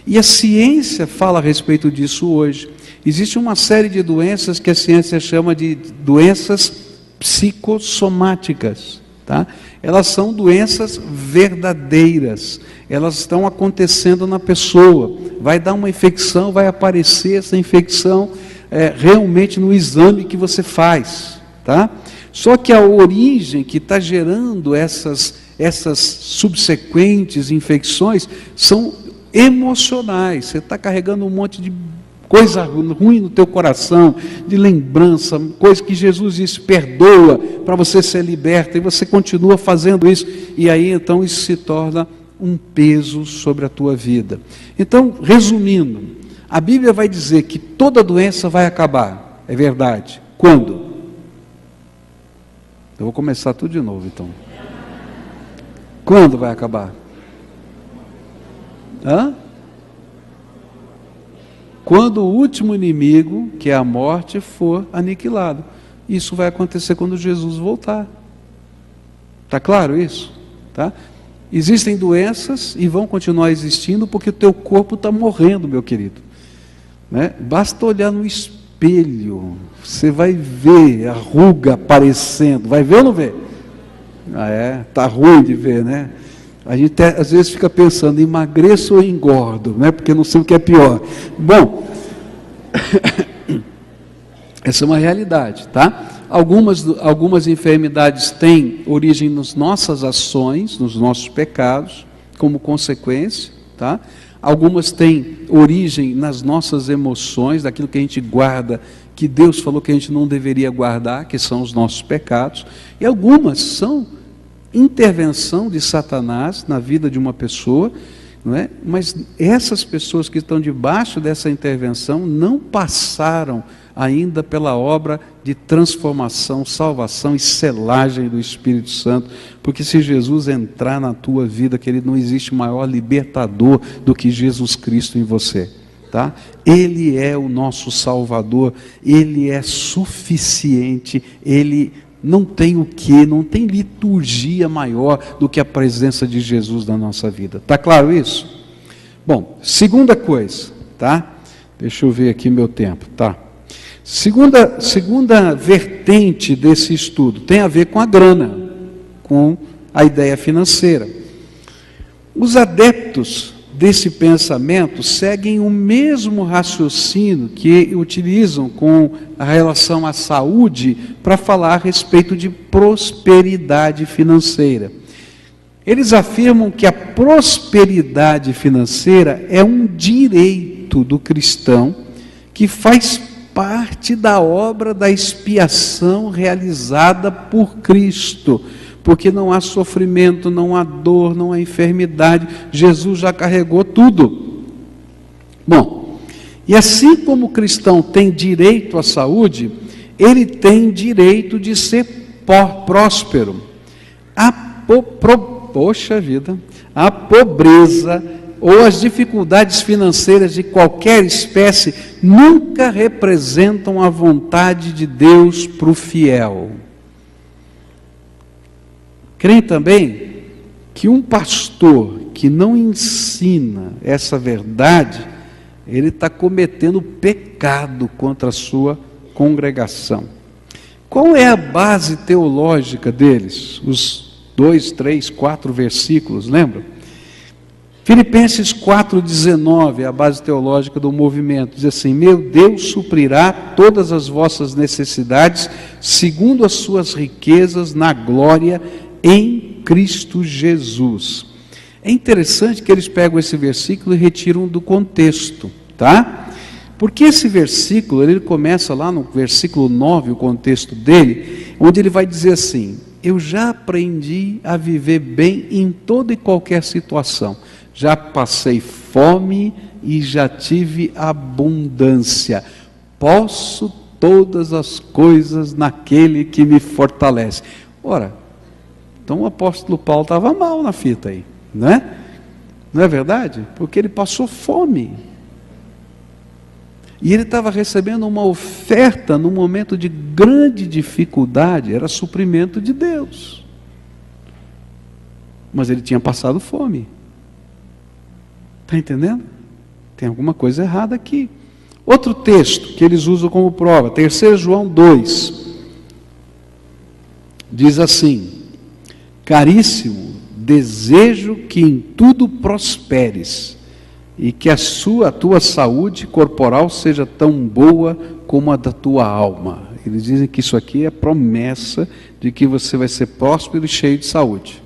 E a ciência fala a respeito disso hoje. Existe uma série de doenças que a ciência chama de doenças psicossomáticas. Tá? Elas são doenças verdadeiras. Elas estão acontecendo na pessoa. Vai dar uma infecção, vai aparecer essa infecção realmente no exame que você faz. Tá? Só que a origem que está gerando essas subsequentes infecções são emocionais. Você está carregando um monte de coisa ruim no teu coração, de lembrança, coisa que Jesus disse, perdoa, para você ser liberta, e você continua fazendo isso, e aí então isso se torna um peso sobre a tua vida. Então, resumindo, a Bíblia vai dizer que toda doença vai acabar, é verdade. Quando? Eu vou começar tudo de novo, então. Quando vai acabar? Quando o último inimigo, que é a morte, for aniquilado. Isso vai acontecer quando Jesus voltar. Está claro isso? Tá? Existem doenças e vão continuar existindo porque o teu corpo está morrendo, meu querido. Né? Basta olhar no espelho, você vai ver a ruga aparecendo. Vai ver ou não vê? Está ruim de ver, né? A gente às vezes fica pensando, emagreço ou engordo, né? Porque não sei o que é pior. Bom, essa é uma realidade, tá? Algumas enfermidades têm origem nas nossas ações, nos nossos pecados, como consequência, tá? Algumas têm origem nas nossas emoções, daquilo que a gente guarda, que Deus falou que a gente não deveria guardar, que são os nossos pecados, e algumas são intervenção de Satanás na vida de uma pessoa, não é? Mas essas pessoas que estão debaixo dessa intervenção não passaram ainda pela obra de transformação, salvação e selagem do Espírito Santo, porque se Jesus entrar na tua vida, querido, não existe maior libertador do que Jesus Cristo em você. Tá? Ele é o nosso Salvador, Ele é suficiente, Ele não tem não tem liturgia maior do que a presença de Jesus na nossa vida. Está claro isso? Bom, segunda coisa, tá? Deixa eu ver aqui meu tempo, tá? Segunda vertente desse estudo tem a ver com a grana, com a ideia financeira. Os adeptos desse pensamento seguem o mesmo raciocínio que utilizam com a relação à saúde para falar a respeito de prosperidade financeira. Eles afirmam que a prosperidade financeira é um direito do cristão que faz parte da obra da expiação realizada por Cristo. Porque não há sofrimento, não há dor, não há enfermidade, Jesus já carregou tudo. Bom, e assim como o cristão tem direito à saúde, ele tem direito de ser próspero. Poxa vida, a pobreza ou as dificuldades financeiras de qualquer espécie nunca representam a vontade de Deus para o fiel. Creem também que um pastor que não ensina essa verdade, ele está cometendo pecado contra a sua congregação. Qual é a base teológica deles? Os 2, 3, 4 versículos, lembra? Filipenses 4,19 é a base teológica do movimento. Diz assim: meu Deus suprirá todas as vossas necessidades, segundo as suas riquezas na glória em Cristo Jesus. É interessante que eles pegam esse versículo e retiram do contexto, tá? Porque esse versículo, ele começa lá no versículo 9, o contexto dele, onde ele vai dizer assim: eu já aprendi a viver bem em toda e qualquer situação. Já passei fome e já tive abundância. Posso todas as coisas naquele que me fortalece. Ora, então o apóstolo Paulo estava mal na fita aí, né? Não é verdade? Porque ele passou fome. E ele estava recebendo uma oferta num momento de grande dificuldade, era suprimento de Deus. Mas ele tinha passado fome. Está entendendo? Tem alguma coisa errada aqui. Outro texto que eles usam como prova, 3 João 2, diz assim: caríssimo, desejo que em tudo prosperes, e que a tua saúde corporal seja tão boa como a da tua alma. Eles dizem que isso aqui é promessa de que você vai ser próspero e cheio de saúde.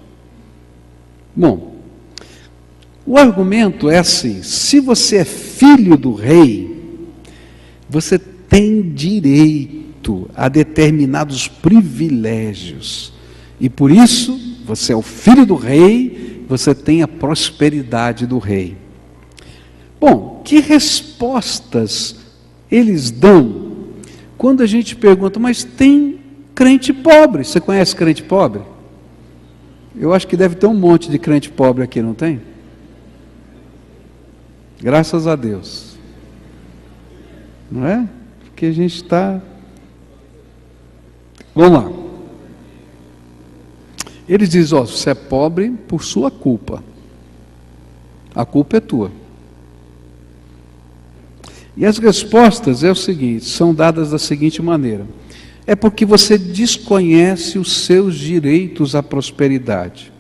Bom, o argumento é assim: se você é filho do rei, você tem direito a determinados privilégios. E por isso, você é o filho do rei, você tem a prosperidade do rei. Bom, que respostas eles dão quando a gente pergunta: mas tem crente pobre? Você conhece crente pobre? Eu acho que deve ter um monte de crente pobre aqui, não tem? Graças a Deus. Não é? Porque a gente está... Vamos lá. Eles dizem: ó, você é pobre por sua culpa. A culpa é tua. E as respostas é o seguinte, são dadas da seguinte maneira: é porque você desconhece os seus direitos à prosperidade,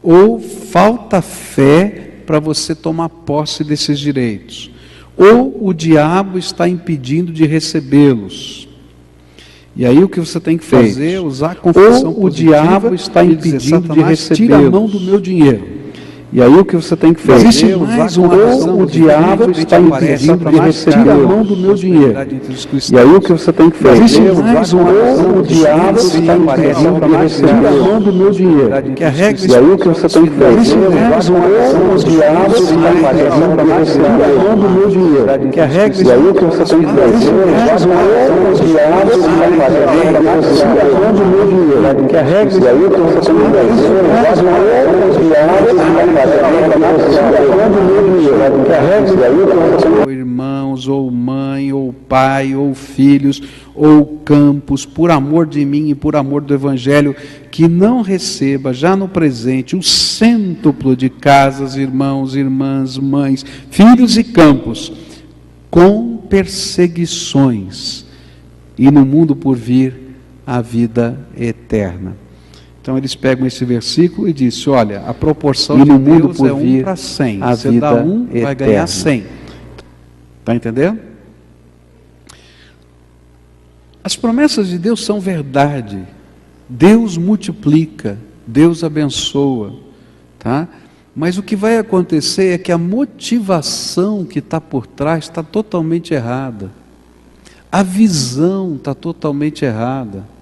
ou falta fé para você tomar posse desses direitos, ou o diabo está impedindo de recebê-los. E aí o que você tem que fazer é usar a confissão positiva. Ou o diabo está impedindo de recebê-los. Tira a mão do meu dinheiro. E aí o que você tem que fazer? Existe mais uma razão. O diabo está impedindo de receber a mão do meu dinheiro. E aí o que você tem que fazer? Existe mais uma razão. O diabo está impedindo de receber a mão do meu dinheiro. E aí o que você tem que fazer? Existe mais uma razão. O diabo está impedindo de receber a mão do meu dinheiro. E aí o que você tem que fazer? Existe mais uma razão. O diabo está impedindo de receber a mão do meu dinheiro. E aí o que você tem que fazer? O diabo está irmãos, ou mãe, ou pai, ou filhos, ou campos, por amor de mim e por amor do Evangelho, que não receba já no presente o cêntuplo de casas, irmãos, irmãs, mães, filhos e campos, com perseguições, e no mundo por vir a vida eterna. Então eles pegam esse versículo e dizem: olha, a proporção de Deus é 1 para 100. Você dá 1, vai ganhar 100. Está entendendo? As promessas de Deus são verdade. Deus multiplica, Deus abençoa, tá? Mas o que vai acontecer é que a motivação que está por trás está totalmente errada. A visão está totalmente errada.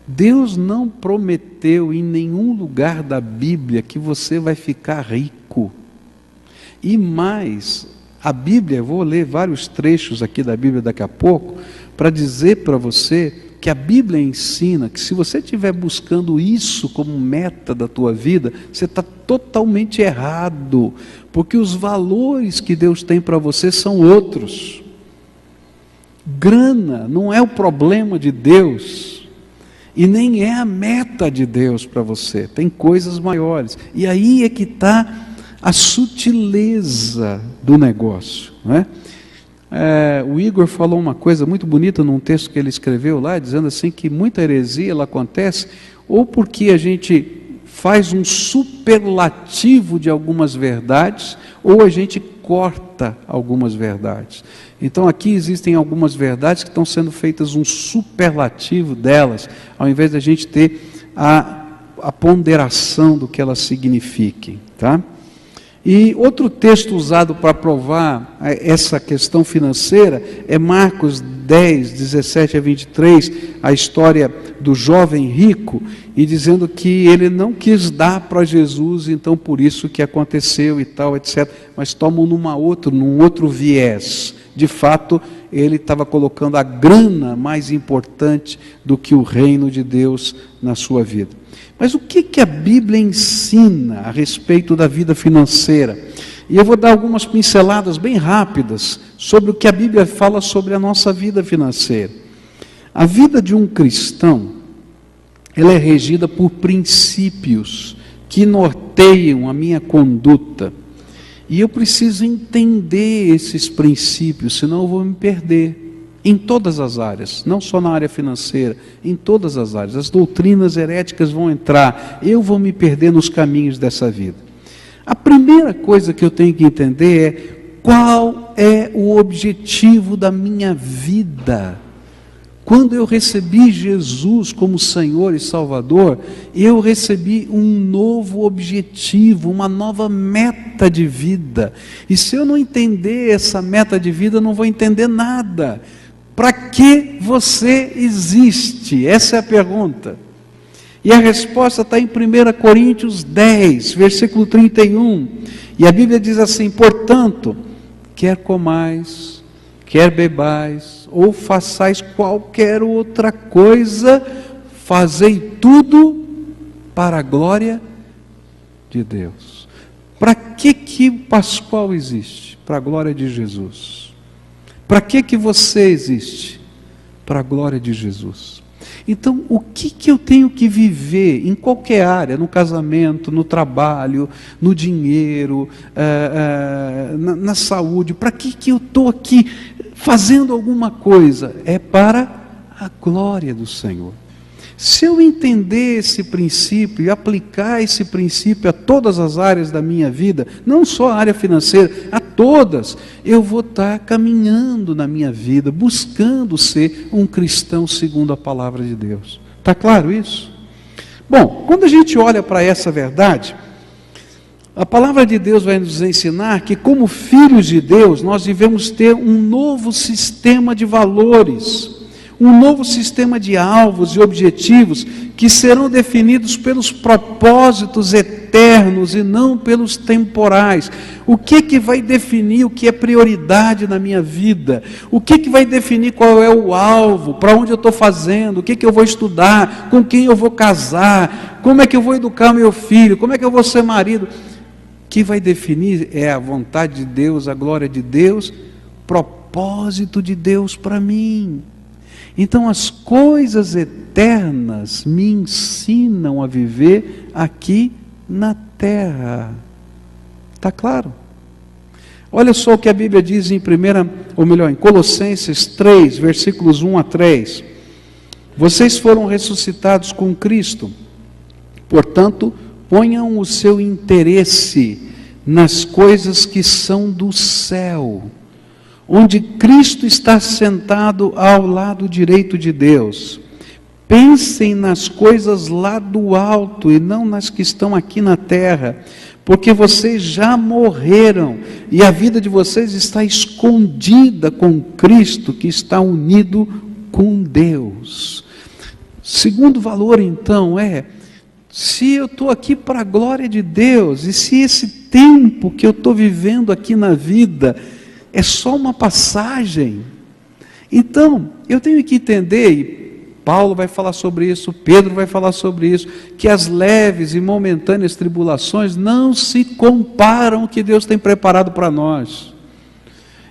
Deus não prometeu em nenhum lugar da Bíblia que você vai ficar rico. E mais, a Bíblia, eu vou ler vários trechos aqui da Bíblia daqui a pouco, para dizer para você que a Bíblia ensina que se você estiver buscando isso como meta da tua vida, você está totalmente errado, porque os valores que Deus tem para você são outros. Grana não é o problema de Deus, e nem é a meta de Deus para você, tem coisas maiores, e aí é que está a sutileza do negócio, não é? O Igor falou uma coisa muito bonita num texto que ele escreveu lá, dizendo assim que muita heresia ela acontece ou porque a gente faz um superlativo de algumas verdades, ou a gente corta algumas verdades. Então aqui existem algumas verdades que estão sendo feitas um superlativo delas, ao invés da gente ter a ponderação do que elas signifiquem, tá? E outro texto usado para provar essa questão financeira é Marcos 10, 17 a 23, a história do jovem rico, e dizendo que ele não quis dar para Jesus, então por isso que aconteceu e tal, etc. Mas tomam num outro viés. De fato, ele estava colocando a grana mais importante do que o reino de Deus na sua vida. Mas o que a Bíblia ensina a respeito da vida financeira? E eu vou dar algumas pinceladas bem rápidas sobre o que a Bíblia fala sobre a nossa vida financeira. A vida de um cristão, ela é regida por princípios que norteiam a minha conduta. E eu preciso entender esses princípios, senão eu vou me perder. Em todas as áreas, não só na área financeira, em todas as áreas. As doutrinas heréticas vão entrar, eu vou me perder nos caminhos dessa vida. A primeira coisa que eu tenho que entender é qual é o objetivo da minha vida. Quando eu recebi Jesus como Senhor e Salvador, eu recebi um novo objetivo, uma nova meta de vida. E se eu não entender essa meta de vida, eu não vou entender nada. Para que você existe? Essa é a pergunta. E a resposta está em 1 Coríntios 10, versículo 31. E a Bíblia diz assim: portanto, quer comais, quer bebais, ou façais qualquer outra coisa, fazei tudo para a glória de Deus. Para que o Pascoal existe? Para a glória de Jesus. Para que você existe? Para a glória de Jesus. Então, o que eu tenho que viver em qualquer área, no casamento, no trabalho, no dinheiro, na saúde, para que eu estou aqui fazendo alguma coisa? É para a glória do Senhor. Se eu entender esse princípio e aplicar esse princípio a todas as áreas da minha vida, não só a área financeira, a todas, eu vou estar caminhando na minha vida, buscando ser um cristão segundo a palavra de Deus. Está claro isso? Bom, quando a gente olha para essa verdade, a palavra de Deus vai nos ensinar que, como filhos de Deus, nós devemos ter um novo sistema de valores, um novo sistema de alvos e objetivos que serão definidos pelos propósitos eternos e não pelos temporais. O que vai definir o que é prioridade na minha vida? O que vai definir qual é o alvo, para onde eu estou fazendo, o que eu vou estudar, com quem eu vou casar, como é que eu vou educar meu filho, como é que eu vou ser marido? O que vai definir é a vontade de Deus, a glória de Deus, propósito de Deus para mim. Então as coisas eternas me ensinam a viver aqui na terra. Está claro? Olha só o que a Bíblia diz em Colossenses 3, versículos 1 a 3. Vocês foram ressuscitados com Cristo, portanto, ponham o seu interesse nas coisas que são do céu, onde Cristo está sentado ao lado direito de Deus. Pensem nas coisas lá do alto e não nas que estão aqui na terra, porque vocês já morreram e a vida de vocês está escondida com Cristo, que está unido com Deus. Segundo valor, então, se eu estou aqui para a glória de Deus, e se esse tempo que eu estou vivendo aqui na vida é só uma passagem, Então, eu tenho que entender, e Paulo vai falar sobre isso, Pedro vai falar sobre isso, que as leves e momentâneas tribulações não se comparam ao que Deus tem preparado para nós.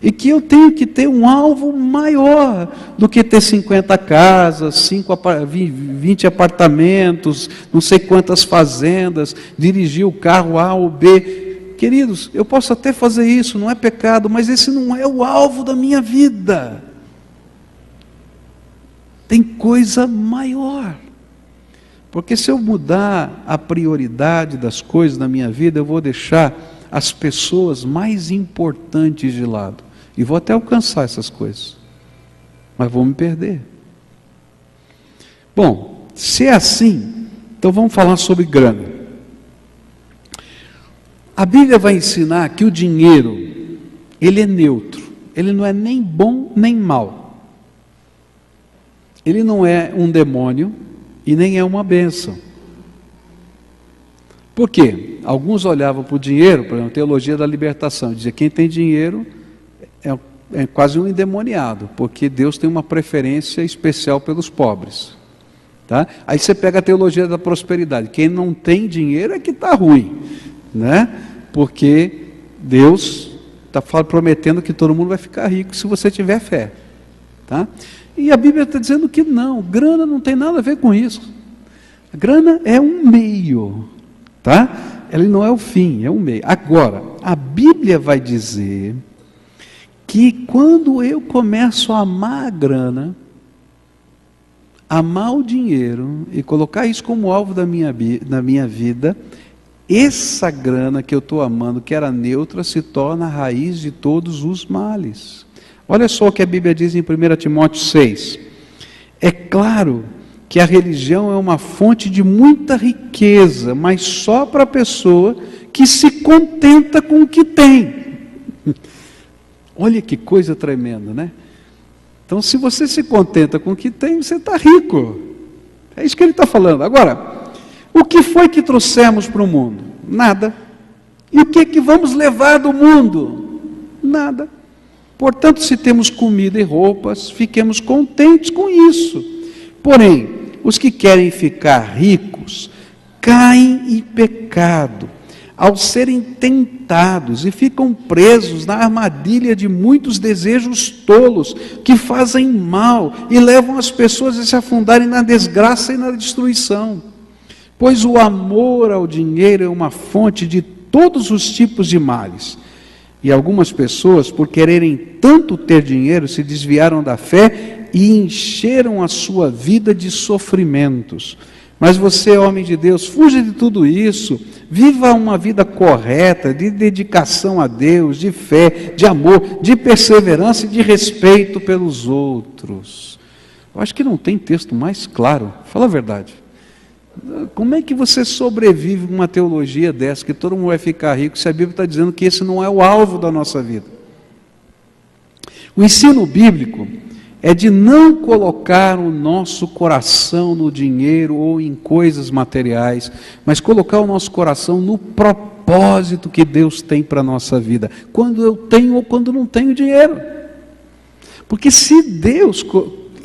E que eu tenho que ter um alvo maior do que ter 50 casas, 20 apartamentos, não sei quantas fazendas, dirigir o carro A ou B. Queridos, eu posso até fazer isso, não é pecado, mas esse não é o alvo da minha vida. Tem coisa maior. Porque se eu mudar a prioridade das coisas na minha vida, eu vou deixar as pessoas mais importantes de lado. E vou até alcançar essas coisas. Mas vou me perder. Bom, se é assim, então vamos falar sobre grana. A Bíblia vai ensinar que o dinheiro, ele é neutro. Ele não é nem bom nem mau. Ele não é um demônio e nem é uma bênção. Por quê? Alguns olhavam para o dinheiro, por exemplo, a teologia da libertação, dizia que quem tem dinheiro é quase um endemoniado, porque Deus tem uma preferência especial pelos pobres. Tá? Aí você pega a teologia da prosperidade, quem não tem dinheiro é que está ruim, né? Porque Deus está prometendo que todo mundo vai ficar rico se você tiver fé. Tá? E a Bíblia está dizendo que não, grana não tem nada a ver com isso. A grana é um meio, tá? Ele não é o fim, é um meio. Agora, a Bíblia vai dizer que quando eu começo a amar a grana, amar o dinheiro e colocar isso como alvo da minha vida, essa grana que eu estou amando, que era neutra, se torna a raiz de todos os males. Olha só o que a Bíblia diz em 1 Timóteo 6. É claro que a religião é uma fonte de muita riqueza, mas só para a pessoa que se contenta com o que tem. Olha que coisa tremenda, né? Então, se você se contenta com o que tem, você está rico. É isso que ele está falando. Agora, o que foi que trouxemos para o mundo? Nada. E o que é que vamos levar do mundo? Nada. Portanto, se temos comida e roupas, fiquemos contentes com isso. Porém, os que querem ficar ricos, caem em pecado, ao serem tentados e ficam presos na armadilha de muitos desejos tolos, que fazem mal e levam as pessoas a se afundarem na desgraça e na destruição. Pois o amor ao dinheiro é uma fonte de todos os tipos de males. E algumas pessoas, por quererem tanto ter dinheiro, se desviaram da fé e encheram a sua vida de sofrimentos. Mas você, homem de Deus, fuja de tudo isso, viva uma vida correta, de dedicação a Deus, de fé, de amor, de perseverança e de respeito pelos outros. Eu acho que não tem texto mais claro, fala a verdade. Como é que você sobrevive com uma teologia dessa, que todo mundo vai ficar rico, se a Bíblia está dizendo que esse não é o alvo da nossa vida? O ensino bíblico é de não colocar o nosso coração no dinheiro ou em coisas materiais, mas colocar o nosso coração no propósito que Deus tem para a nossa vida, quando eu tenho ou quando não tenho dinheiro. Porque se Deus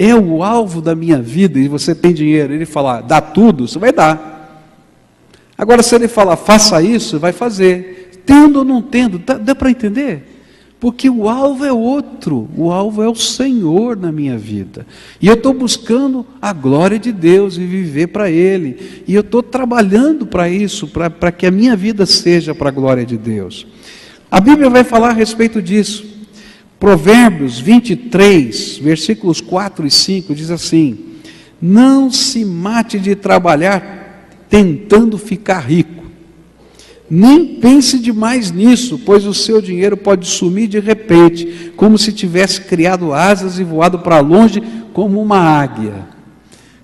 é o alvo da minha vida e você tem dinheiro, ele falar, dá tudo, você vai dar. Agora, se ele falar, faça isso, você vai fazer. Tendo ou não tendo, dá para entender? Porque o alvo é outro, o alvo é o Senhor na minha vida. E eu estou buscando a glória de Deus e viver para Ele. E eu estou trabalhando para isso, para que a minha vida seja para a glória de Deus. A Bíblia vai falar a respeito disso. Provérbios 23, versículos 4 e 5, diz assim: não se mate de trabalhar tentando ficar rico. Nem pense demais nisso, pois o seu dinheiro pode sumir de repente, como se tivesse criado asas e voado para longe como uma águia.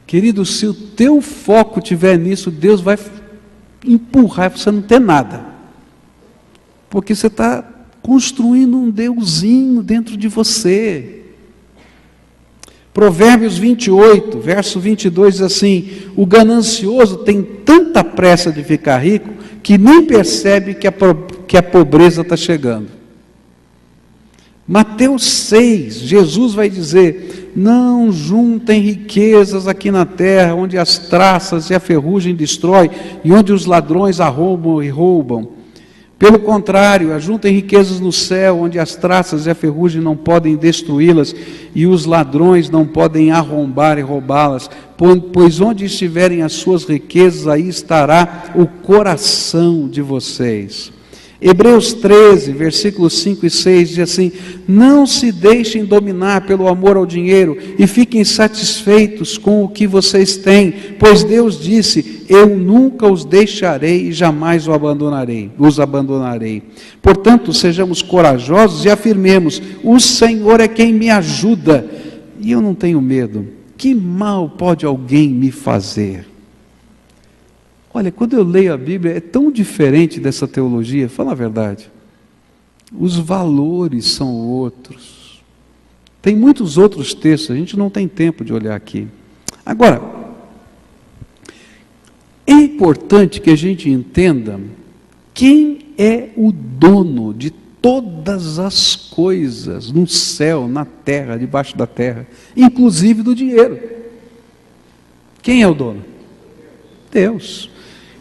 Querido, se o teu foco estiver nisso, Deus vai empurrar para você não ter nada. Porque você está construindo um deusinho dentro de você. Provérbios 28, verso 22 diz assim: o ganancioso tem tanta pressa de ficar rico, que nem percebe que a pobreza está chegando. Mateus 6, Jesus vai dizer: não juntem riquezas aqui na terra, onde as traças e a ferrugem destrói, e onde os ladrões arrombam e roubam. Pelo contrário, ajuntem riquezas no céu, onde as traças e a ferrugem não podem destruí-las, e os ladrões não podem arrombar e roubá-las, pois onde estiverem as suas riquezas, aí estará o coração de vocês. Hebreus 13, versículos 5 e 6 diz assim: não se deixem dominar pelo amor ao dinheiro e fiquem satisfeitos com o que vocês têm, pois Deus disse: eu nunca os deixarei e jamais os abandonarei. Portanto, sejamos corajosos e afirmemos: o Senhor é quem me ajuda e eu não tenho medo. Que mal pode alguém me fazer? Olha, quando eu leio a Bíblia, é tão diferente dessa teologia, fala a verdade. Os valores são outros. Tem muitos outros textos, a gente não tem tempo de olhar aqui. Agora, é importante que a gente entenda quem é o dono de todas as coisas, no céu, na terra, debaixo da terra, inclusive do dinheiro. Quem é o dono? Deus.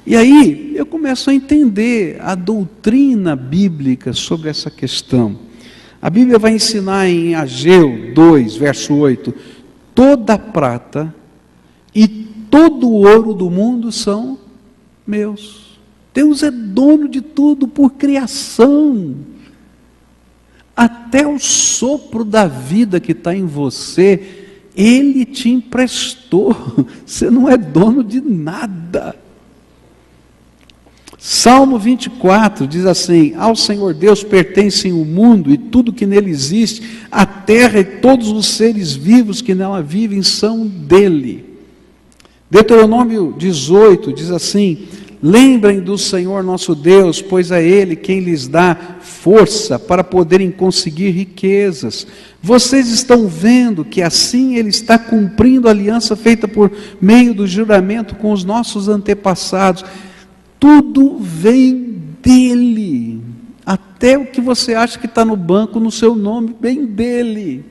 E aí eu começo a entender a doutrina bíblica sobre essa questão. A Bíblia vai ensinar em Ageu 2, verso 8, toda a prata e todo o ouro do mundo são meus. Deus é dono de tudo por criação. Até o sopro da vida que está em você, Ele te emprestou. Você não é dono de nada. Salmo 24 diz assim: ao Senhor Deus pertencem o mundo e tudo que nele existe, a terra e todos os seres vivos que nela vivem são dele. Deuteronômio 18 diz assim: lembrem do Senhor nosso Deus, pois é Ele quem lhes dá força para poderem conseguir riquezas. Vocês estão vendo que assim Ele está cumprindo a aliança feita por meio do juramento com os nossos antepassados. Tudo vem dele, até o que você acha que está no banco, no seu nome, vem dele.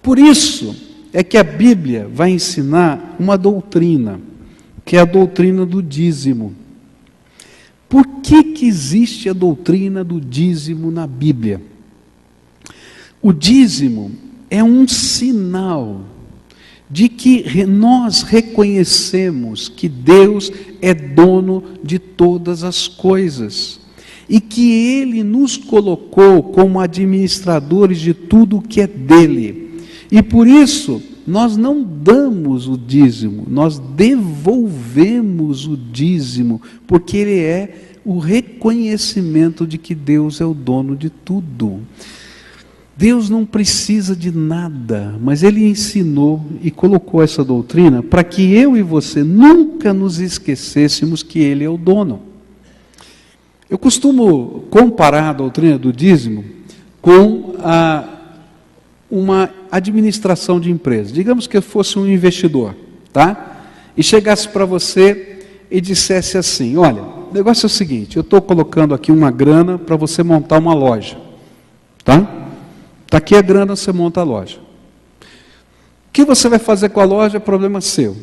Por isso é que a Bíblia vai ensinar uma doutrina, que é a doutrina do dízimo. Por que existe a doutrina do dízimo na Bíblia? O dízimo é um sinal de que nós reconhecemos que Deus é dono de todas as coisas e que Ele nos colocou como administradores de tudo o que é dele. E por isso, nós não damos o dízimo, nós devolvemos o dízimo, porque ele é o reconhecimento de que Deus é o dono de tudo. Deus não precisa de nada, mas Ele ensinou e colocou essa doutrina para que eu e você nunca nos esquecêssemos que Ele é o dono. Eu costumo comparar a doutrina do dízimo com uma administração de empresa. Digamos que eu fosse um investidor, tá? E chegasse para você e dissesse assim: olha, o negócio é o seguinte, eu estou colocando aqui uma grana para você montar uma loja, tá? Está aqui a grana, você monta a loja. O que você vai fazer com a loja é problema seu.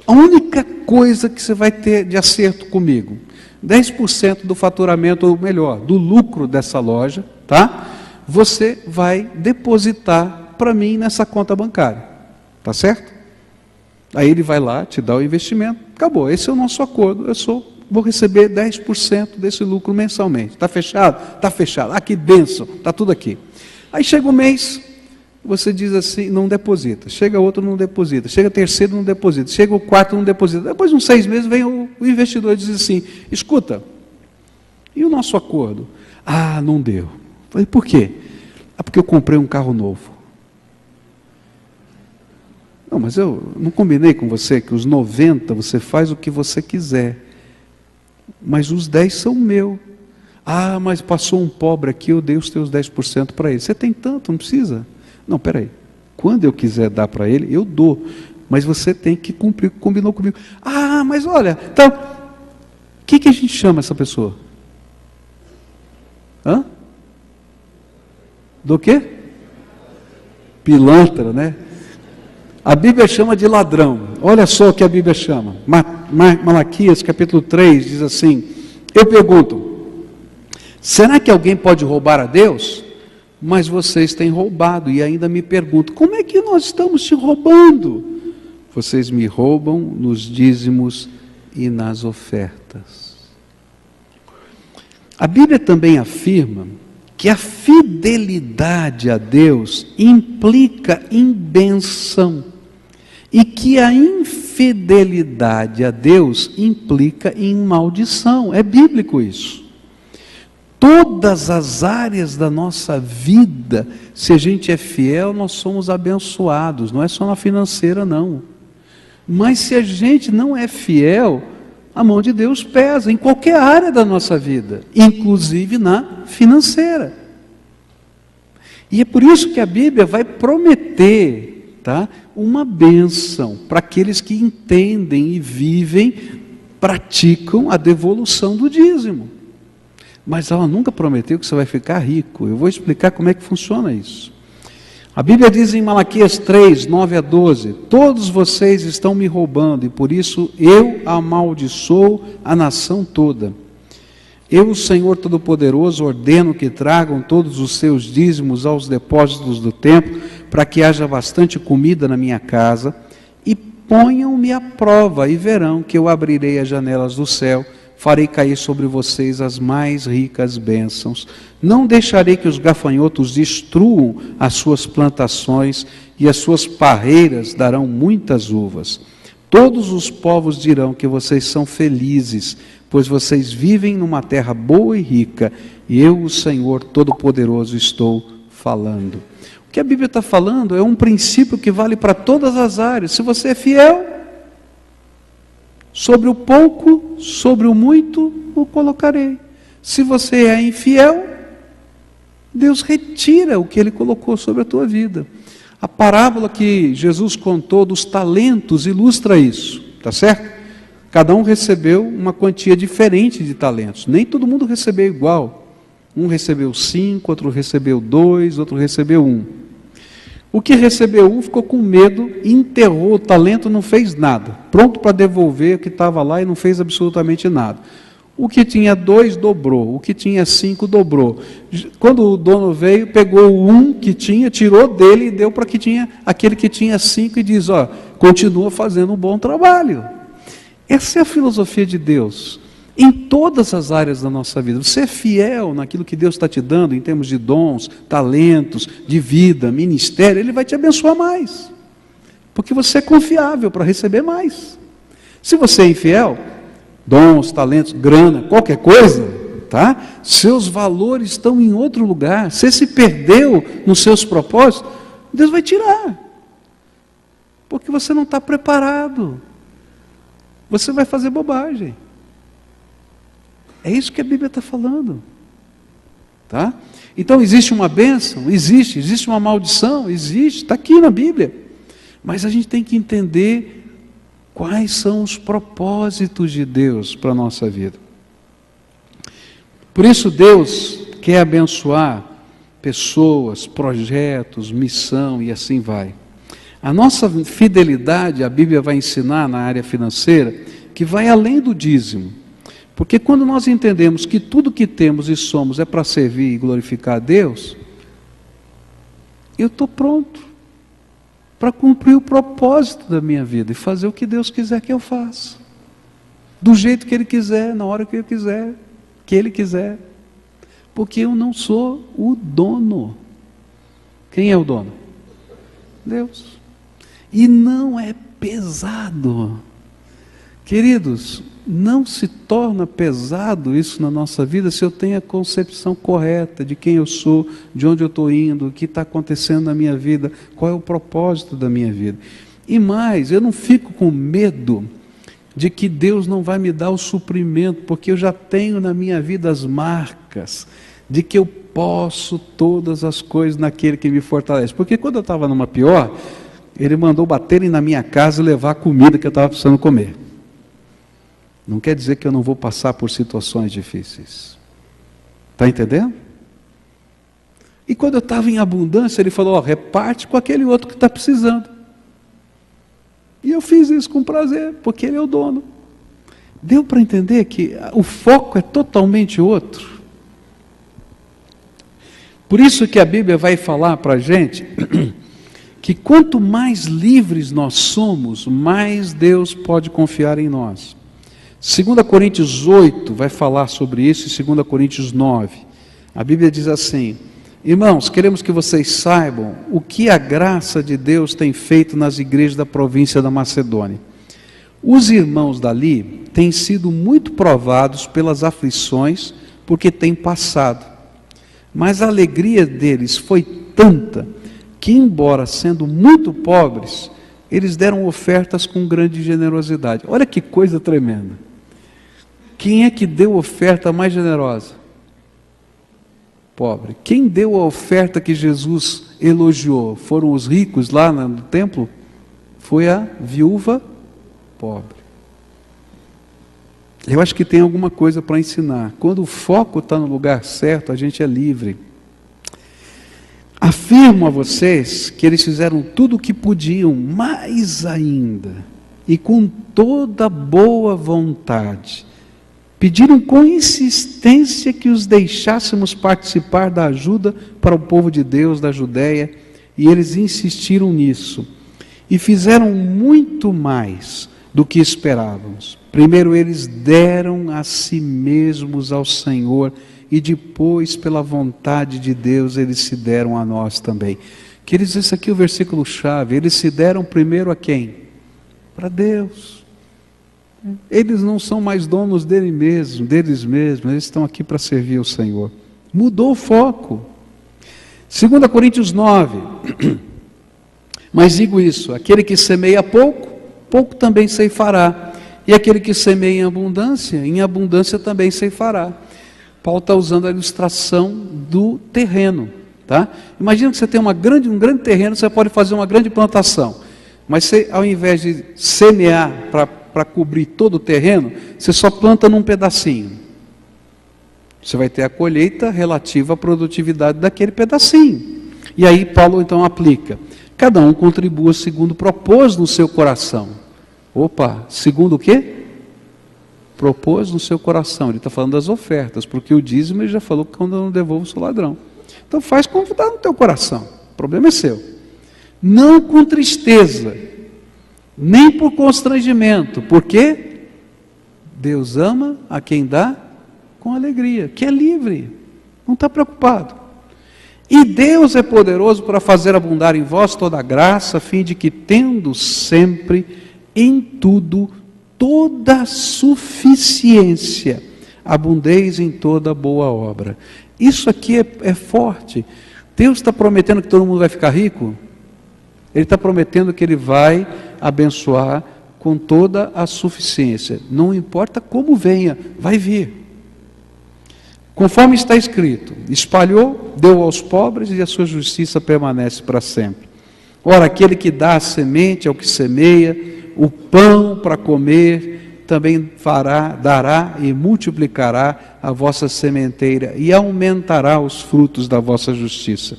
A única coisa que você vai ter de acerto comigo, 10% do faturamento, ou melhor, do lucro dessa loja, tá? Você vai depositar para mim nessa conta bancária. Tá certo? Aí ele vai lá, te dá o investimento, acabou. Esse é o nosso acordo. Vou receber 10% desse lucro mensalmente. Está fechado? Está fechado. Ah, que bênção, está tudo aqui. Aí chega o mês, você diz assim, não deposita. Chega outro, não deposita. Chega o terceiro, não deposita. Chega o quarto, não deposita. Depois de uns 6 meses, vem o investidor e diz assim: escuta, e o nosso acordo? Ah, não deu. Falei, por quê? Ah, porque eu comprei um carro novo. Não, mas eu não combinei com você que os 90 você faz o que você quiser, mas os 10 são meu. Ah, mas passou um pobre aqui, eu dei os teus 10% para ele. Você tem tanto, não precisa? Não, peraí. Quando eu quiser dar para ele, eu dou. Mas você tem que cumprir o que combinou comigo. Ah, mas olha, então, o que a gente chama essa pessoa? Hã? Do quê? Pilantra, né? A Bíblia chama de ladrão. Olha só o que a Bíblia chama. Malaquias capítulo 3 diz assim: eu pergunto, será que alguém pode roubar a Deus? Mas vocês têm roubado. E ainda me perguntam, como é que nós estamos te roubando? Vocês me roubam nos dízimos e nas ofertas. A Bíblia também afirma que a fidelidade a Deus implica em bênção, e que a infidelidade a Deus implica em maldição. É bíblico isso. Todas as áreas da nossa vida, se a gente é fiel, nós somos abençoados, não é só na financeira não. Mas se a gente não é fiel, a mão de Deus pesa em qualquer área da nossa vida, inclusive na financeira. E é por isso que a Bíblia vai prometer, tá, uma bênção para aqueles que entendem e vivem, praticam a devolução do dízimo. Mas ela nunca prometeu que você vai ficar rico. Eu vou explicar como é que funciona isso. A Bíblia diz em Malaquias 3, 9 a 12, todos vocês estão me roubando, e por isso eu amaldiçoo a nação toda. Eu, o Senhor Todo-Poderoso, ordeno que tragam todos os seus dízimos aos depósitos do templo, para que haja bastante comida na minha casa, e ponham-me à prova, e verão que eu abrirei as janelas do céu, farei cair sobre vocês as mais ricas bênçãos. Não deixarei que os gafanhotos destruam as suas plantações, e as suas parreiras darão muitas uvas. Todos os povos dirão que vocês são felizes, pois vocês vivem numa terra boa e rica, e eu, o Senhor Todo-Poderoso, estou falando. O que a Bíblia está falando é um princípio que vale para todas as áreas. Se você é fiel, sobre o pouco, sobre o muito, o colocarei. Se você é infiel, Deus retira o que Ele colocou sobre a tua vida. A parábola que Jesus contou dos talentos ilustra isso, tá certo? Cada um recebeu uma quantia diferente de talentos, nem todo mundo recebeu igual. Um recebeu 5, outro recebeu 2, outro recebeu 1. O que recebeu 1 ficou com medo, enterrou o talento, não fez nada, pronto para devolver o que estava lá e não fez absolutamente nada. O que tinha 2 dobrou, o que tinha 5 dobrou. Quando o dono veio, pegou o 1 que tinha, tirou dele e deu para aquele que tinha 5 e diz, ó, continua fazendo um bom trabalho. Essa é a filosofia de Deus, em todas as áreas da nossa vida. Você é fiel naquilo que Deus está te dando, em termos de dons, talentos, de vida, ministério, Ele vai te abençoar mais, porque você é confiável para receber mais. Se você é infiel, dons, talentos, grana, qualquer coisa, tá? Seus valores estão em outro lugar, você se perdeu nos seus propósitos, Deus vai tirar, porque você não está preparado. Você vai fazer bobagem. É isso que a Bíblia está falando. Tá? Então existe uma bênção? Existe uma maldição? Existe, está aqui na Bíblia. Mas a gente tem que entender quais são os propósitos de Deus para a nossa vida. Por isso Deus quer abençoar pessoas, projetos, missão e assim vai. A nossa fidelidade, a Bíblia vai ensinar na área financeira, que vai além do dízimo. Porque quando nós entendemos que tudo que temos e somos é para servir e glorificar a Deus, eu estou pronto para cumprir o propósito da minha vida e fazer o que Deus quiser que eu faça. Do jeito que Ele quiser, na hora que eu quiser, que Ele quiser. Porque eu não sou o dono. Quem é o dono? Deus. E não é pesado. Queridos, não se torna pesado isso na nossa vida se eu tenho a concepção correta de quem eu sou, de onde eu estou indo, o que está acontecendo na minha vida, qual é o propósito da minha vida. E mais, eu não fico com medo de que Deus não vai me dar o suprimento, porque eu já tenho na minha vida as marcas de que eu posso todas as coisas naquele que me fortalece. Porque quando eu estava numa pior, Ele mandou baterem na minha casa e levar a comida que eu estava precisando comer. Não quer dizer que eu não vou passar por situações difíceis. Está entendendo? E quando eu estava em abundância, ele falou, reparte com aquele outro que está precisando. E eu fiz isso com prazer, porque ele é o dono. Deu para entender que o foco é totalmente outro. Por isso que a Bíblia vai falar para a gente que quanto mais livres nós somos, mais Deus pode confiar em nós. 2 Coríntios 8 vai falar sobre isso, e 2 Coríntios 9. A Bíblia diz assim, irmãos, queremos que vocês saibam o que a graça de Deus tem feito nas igrejas da província da Macedônia. Os irmãos dali têm sido muito provados pelas aflições, porque têm passado. Mas a alegria deles foi tanta, que embora sendo muito pobres, eles deram ofertas com grande generosidade. Olha que coisa tremenda. Quem é que deu oferta mais generosa? Pobre. Quem deu a oferta que Jesus elogiou? Foram os ricos lá no templo? Foi a viúva pobre. Eu acho que tem alguma coisa para ensinar. Quando o foco está no lugar certo, a gente é livre. Afirmo a vocês que eles fizeram tudo o que podiam, mais ainda, e com toda boa vontade. Pediram com insistência que os deixássemos participar da ajuda para o povo de Deus da Judéia, e eles insistiram nisso. E fizeram muito mais do que esperávamos. Primeiro eles deram a si mesmos ao Senhor, e depois, pela vontade de Deus, eles se deram a nós também. Queridos, esse aqui é o versículo chave. Eles se deram primeiro a quem? Para Deus. Eles não são mais donos deles mesmos, eles estão aqui para servir ao Senhor. Mudou o foco. 2 Coríntios 9. Mas digo isso, aquele que semeia pouco, pouco também ceifará. E aquele que semeia em abundância também ceifará. Paulo está usando a ilustração do terreno. Tá? Imagina que você tem um grande terreno, você pode fazer uma grande plantação. Mas você, ao invés de semear para cobrir todo o terreno, você só planta num pedacinho. Você vai ter a colheita relativa à produtividade daquele pedacinho. E aí Paulo então aplica. Cada um contribua segundo propôs no seu coração. Opa, segundo o quê? Propôs no seu coração. Ele está falando das ofertas, porque o dízimo ele já falou que quando eu não devolvo, sou ladrão. Então faz como está no teu coração. O problema é seu. Não com tristeza, nem por constrangimento, porque Deus ama a quem dá com alegria, que é livre, não está preocupado. E Deus é poderoso para fazer abundar em vós toda a graça, a fim de que, tendo sempre em tudo toda suficiência, abundeis em toda boa obra. Isso aqui é forte. Deus está prometendo que todo mundo vai ficar rico? Ele está prometendo que Ele vai abençoar com toda a suficiência. Não importa como venha, vai vir. Conforme está escrito, espalhou, deu aos pobres e a sua justiça permanece para sempre. Ora, aquele que dá a semente ao que semeia, o pão para comer, também dará e multiplicará a vossa sementeira e aumentará os frutos da vossa justiça.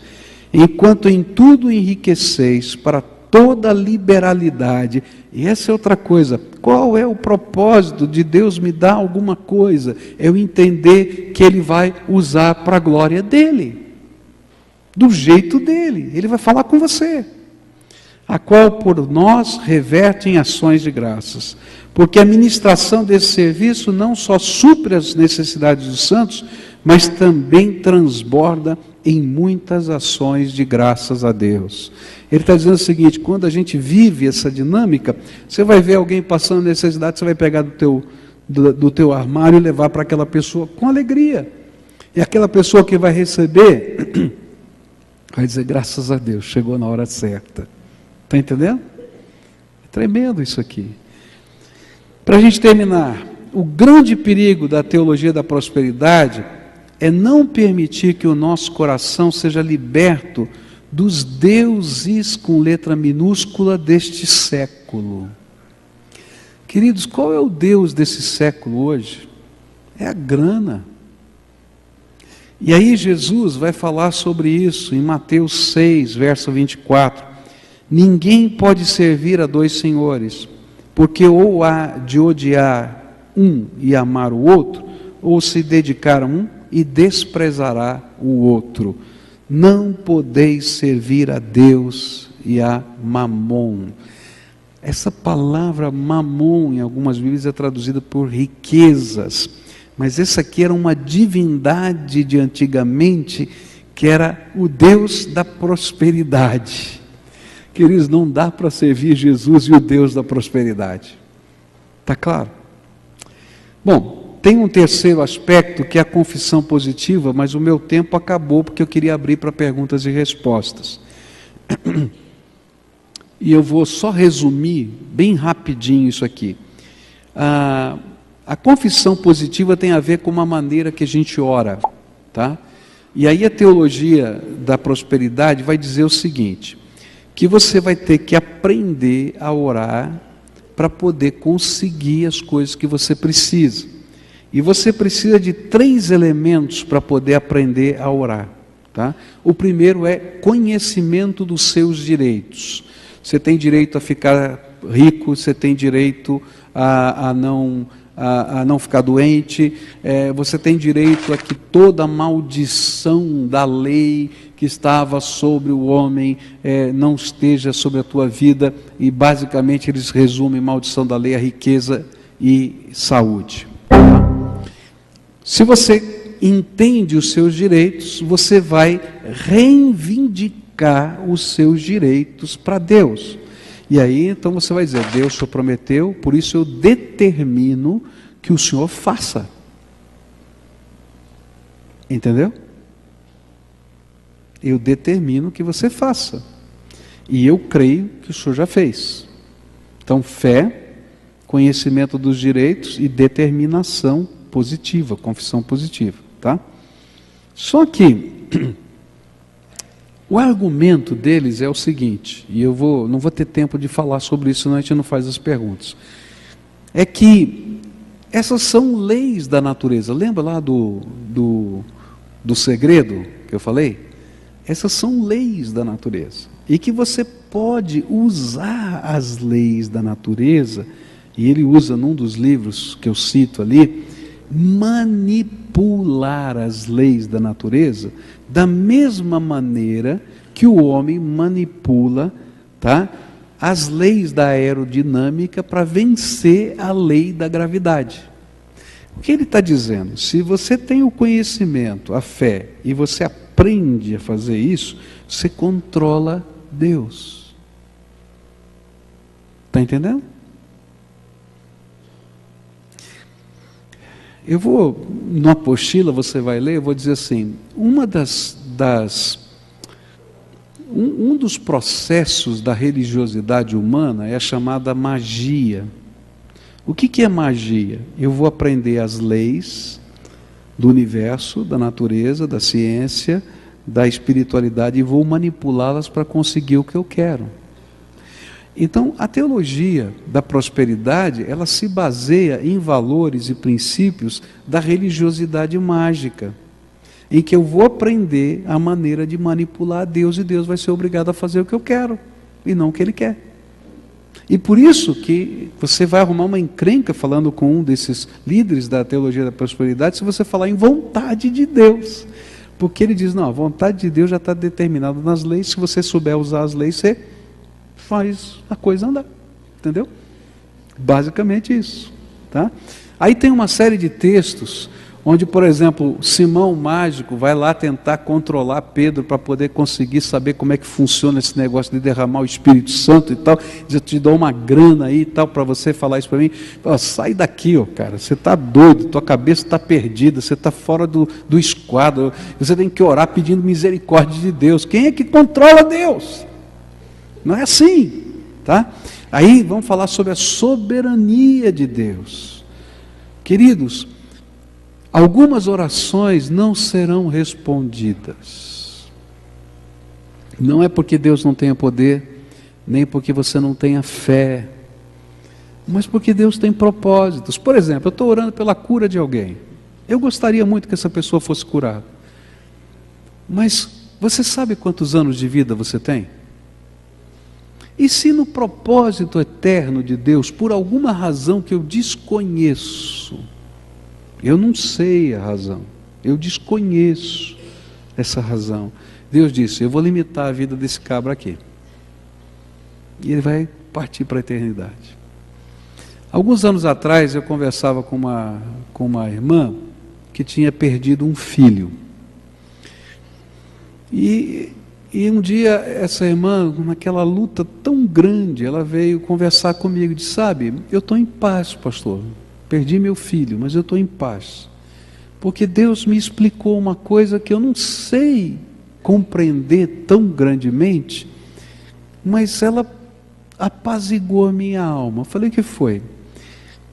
Enquanto em tudo enriqueceis para toda liberalidade. E essa é outra coisa. Qual é o propósito de Deus me dar alguma coisa? Eu entender que Ele vai usar para a glória dEle. Do jeito dEle. Ele vai falar com você. A qual por nós reverte em ações de graças. Porque a ministração desse serviço não só supre as necessidades dos santos, mas também transborda em muitas ações de graças a Deus. Ele está dizendo o seguinte: quando a gente vive essa dinâmica, você vai ver alguém passando necessidade, você vai pegar do teu armário e levar para aquela pessoa com alegria. E aquela pessoa que vai receber, vai dizer, graças a Deus, chegou na hora certa. Está entendendo? É tremendo isso aqui. Para a gente terminar, o grande perigo da teologia da prosperidade é não permitir que o nosso coração seja liberto dos deuses com letra minúscula deste século. Queridos, qual é o Deus desse século hoje? É a grana. E aí Jesus vai falar sobre isso em Mateus 6, verso 24. Ninguém pode servir a dois senhores, porque ou há de odiar um e amar o outro, ou se dedicar a um e desprezará o outro. Não podeis servir a Deus e a Mamon. Essa palavra Mamon em algumas Bíblias é traduzida por riquezas, mas essa aqui era uma divindade de antigamente, que era o Deus da prosperidade. Queridos, não dá para servir Jesus e o Deus da prosperidade. Está claro? Bom, tem um terceiro aspecto que é a confissão positiva, mas o meu tempo acabou porque eu queria abrir para perguntas e respostas. E eu vou só resumir bem rapidinho isso aqui. A confissão positiva tem a ver com uma maneira que a gente ora, tá? E aí a teologia da prosperidade vai dizer o seguinte, que você vai ter que aprender a orar para poder conseguir as coisas que você precisa. E você precisa de 3 elementos para poder aprender a orar, tá? O primeiro é conhecimento dos seus direitos. Você tem direito a ficar rico, você tem direito a não ficar doente, você tem direito a que toda a maldição da lei que estava sobre o homem não esteja sobre a tua vida, e basicamente eles resumem maldição da lei a riqueza e saúde. Tá? Se você entende os seus direitos, você vai reivindicar os seus direitos para Deus. E aí, então você vai dizer, Deus só prometeu, por isso eu determino que o Senhor faça. Entendeu? Eu determino que você faça. E eu creio que o Senhor já fez. Então, fé, conhecimento dos direitos e determinação positiva, confissão positiva, tá? Só que o argumento deles é o seguinte, e eu não vou ter tempo de falar sobre isso, senão a gente não faz as perguntas. É que essas são leis da natureza. Lembra lá do segredo que eu falei? Essas são leis da natureza. E que você pode usar as leis da natureza, e ele usa num dos livros que eu cito ali, manipular as leis da natureza da mesma maneira que o homem manipula, tá, as leis da aerodinâmica para vencer a lei da gravidade. O que ele está dizendo? Se você tem o conhecimento, a fé, e você aprende a fazer isso, você controla Deus. Está entendendo? Eu vou, na apostila você vai ler, eu vou dizer assim, um dos processos da religiosidade humana é a chamada magia. O que é magia? Eu vou aprender as leis do universo, da natureza, da ciência, da espiritualidade e vou manipulá-las para conseguir o que eu quero. Então, a teologia da prosperidade, ela se baseia em valores e princípios da religiosidade mágica, em que eu vou aprender a maneira de manipular Deus e Deus vai ser obrigado a fazer o que eu quero e não o que Ele quer. E por isso que você vai arrumar uma encrenca falando com um desses líderes da teologia da prosperidade se você falar em vontade de Deus. Porque ele diz, não, a vontade de Deus já está determinada nas leis, se você souber usar as leis, você faz a coisa andar, entendeu? Basicamente isso, tá? Aí tem uma série de textos onde, por exemplo, Simão mágico vai lá tentar controlar Pedro para poder conseguir saber como é que funciona esse negócio de derramar o Espírito Santo e tal, diz, eu te dou uma grana aí e tal para você falar isso para mim. Fala, sai daqui, ó, cara, você está doido, tua cabeça está perdida, você está fora do esquadro, você tem que orar pedindo misericórdia de Deus. Quem é que controla Deus? Não é assim, tá? Aí vamos falar sobre a soberania de Deus. Queridos, algumas orações não serão respondidas. Não é porque Deus não tenha poder, nem porque você não tenha fé, mas porque Deus tem propósitos. Por exemplo, eu estou orando pela cura de alguém. Eu gostaria muito que essa pessoa fosse curada. Mas você sabe quantos anos de vida você tem? E se no propósito eterno de Deus, por alguma razão que eu desconheço, eu não sei a razão, eu desconheço essa razão, Deus disse, eu vou limitar a vida desse cabra aqui. E ele vai partir para a eternidade. Alguns anos atrás eu conversava com uma irmã que tinha perdido um filho. E um dia essa irmã, naquela luta tão grande, ela veio conversar comigo e disse, sabe, eu estou em paz, pastor, perdi meu filho, mas eu estou em paz, porque Deus me explicou uma coisa que eu não sei compreender tão grandemente, mas ela apaziguou a minha alma. Eu falei, o que foi?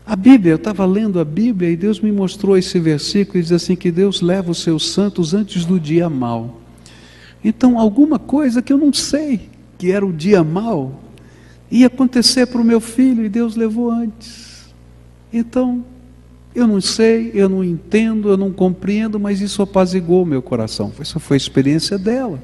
A Bíblia, eu estava lendo a Bíblia e Deus me mostrou esse versículo e diz assim, que Deus leva os seus santos antes do dia mau. Então, alguma coisa que eu não sei, que era o dia mau, ia acontecer para o meu filho e Deus levou antes. Então, eu não sei, eu não entendo, eu não compreendo, mas isso apaziguou o meu coração. Essa foi a experiência dela.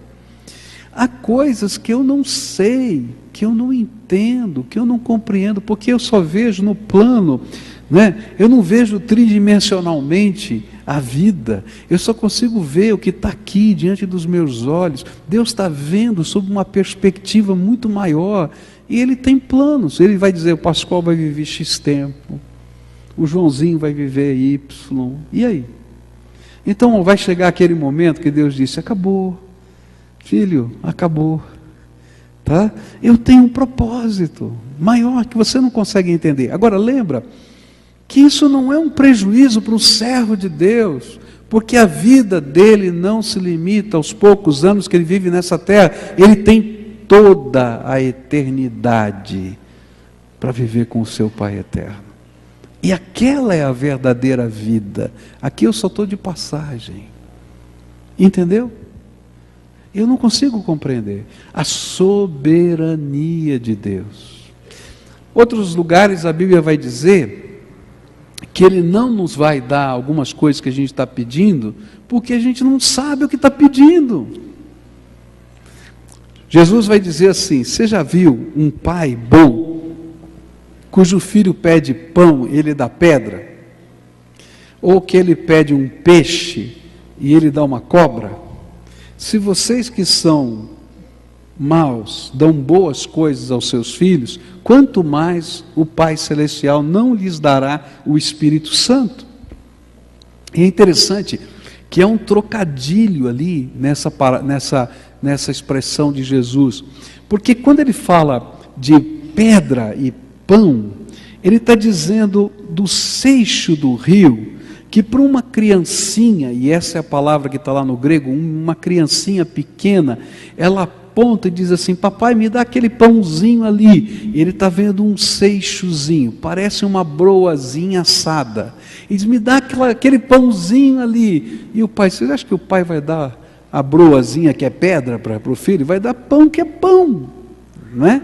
Há coisas que eu não sei, que eu não entendo, que eu não compreendo, porque eu só vejo no plano, né? Eu não vejo tridimensionalmente a vida, eu só consigo ver o que está aqui diante dos meus olhos. Deus está vendo sob uma perspectiva muito maior, e Ele tem planos. Ele vai dizer, o Pascoal vai viver X tempo, o Joãozinho vai viver Y, e aí? Então vai chegar aquele momento que Deus disse, acabou, filho, acabou, tá? Eu tenho um propósito maior que você não consegue entender. Agora lembra que isso não é um prejuízo para o servo de Deus, porque a vida dele não se limita aos poucos anos que ele vive nessa terra, ele tem toda a eternidade para viver com o seu Pai eterno. E aquela é a verdadeira vida. Aqui eu só estou de passagem. Entendeu? Eu não consigo compreender a soberania de Deus. Outros lugares a Bíblia vai dizer que Ele não nos vai dar algumas coisas que a gente está pedindo, porque a gente não sabe o que está pedindo. Jesus vai dizer assim, você já viu um pai bom, cujo filho pede pão e ele dá pedra? Ou que ele pede um peixe e ele dá uma cobra? Se vocês que são maus dão boas coisas aos seus filhos, quanto mais o Pai Celestial não lhes dará o Espírito Santo. E é interessante que é um trocadilho ali nessa expressão de Jesus, porque quando ele fala de pedra e pão, ele está dizendo do seixo do rio, que para uma criancinha, e essa é a palavra que está lá no grego, uma criancinha pequena, ela aponta e diz assim, papai, me dá aquele pãozinho ali. E ele está vendo um seixozinho, parece uma broazinha assada. E diz, me dá aquele pãozinho ali. E o pai, você acha que o pai vai dar a broazinha que é pedra para o filho? Vai dar pão que é pão, não é?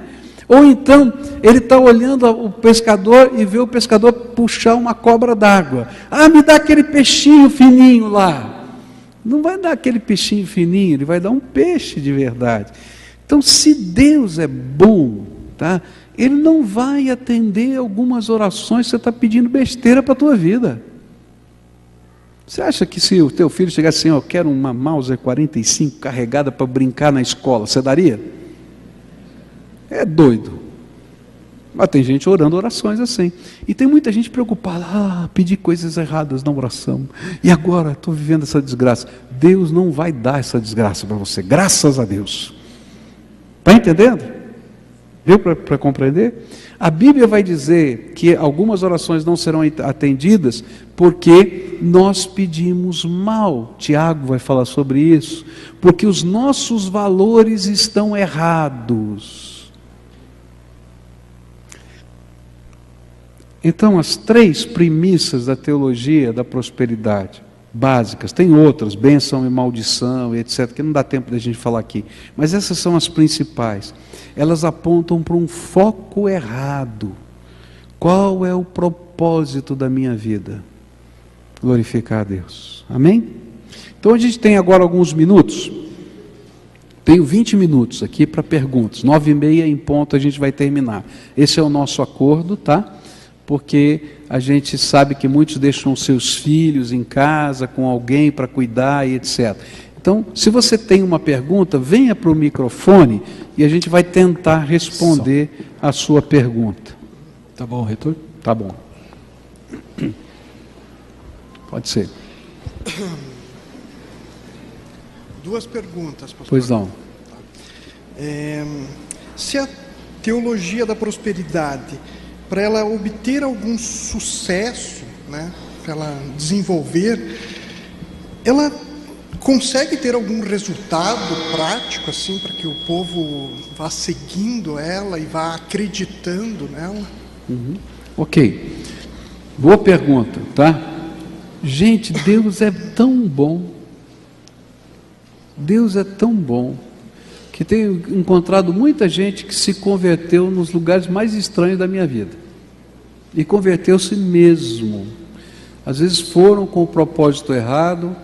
Ou então, ele está olhando o pescador e vê o pescador puxar uma cobra d'água. Ah, me dá aquele peixinho fininho lá. Não vai dar aquele peixinho fininho, ele vai dar um peixe de verdade. Então, se Deus é bom, tá? Ele não vai atender algumas orações que você está pedindo besteira para a tua vida. Você acha que se o teu filho chegasse assim, eu quero uma Mauser 45 carregada para brincar na escola, você daria? É doido. Mas tem gente orando orações assim. E tem muita gente preocupada, pedir coisas erradas na oração. E agora estou vivendo essa desgraça. Deus não vai dar essa desgraça para você, graças a Deus. Está entendendo? Deu para compreender? A Bíblia vai dizer que algumas orações não serão atendidas porque nós pedimos mal. Tiago vai falar sobre isso. Porque os nossos valores estão errados. Então, as 3 premissas da teologia da prosperidade, básicas, tem outras, bênção e maldição, etc., que não dá tempo da gente falar aqui, mas essas são as principais. Elas apontam para um foco errado. Qual é o propósito da minha vida? Glorificar a Deus. Amém? Então a gente tem agora alguns minutos. Tenho 20 minutos aqui para perguntas. 9h30 em ponto a gente vai terminar. Esse é o nosso acordo, tá? Porque a gente sabe que muitos deixam seus filhos em casa com alguém para cuidar e etc. Então, se você tem uma pergunta, venha para o microfone e a gente vai tentar responder a sua pergunta. Tá bom, reitor? Tá bom. Pode ser. Duas perguntas, pastor. Pois não. Se a teologia da prosperidade, para ela obter algum sucesso, né, para ela desenvolver, ela consegue ter algum resultado prático, assim, para que o povo vá seguindo ela e vá acreditando nela? Ok. Boa pergunta, tá? Gente, Deus é tão bom. Deus é tão bom que tenho encontrado muita gente que se converteu nos lugares mais estranhos da minha vida. E converteu-se mesmo. Às vezes foram com o propósito errado,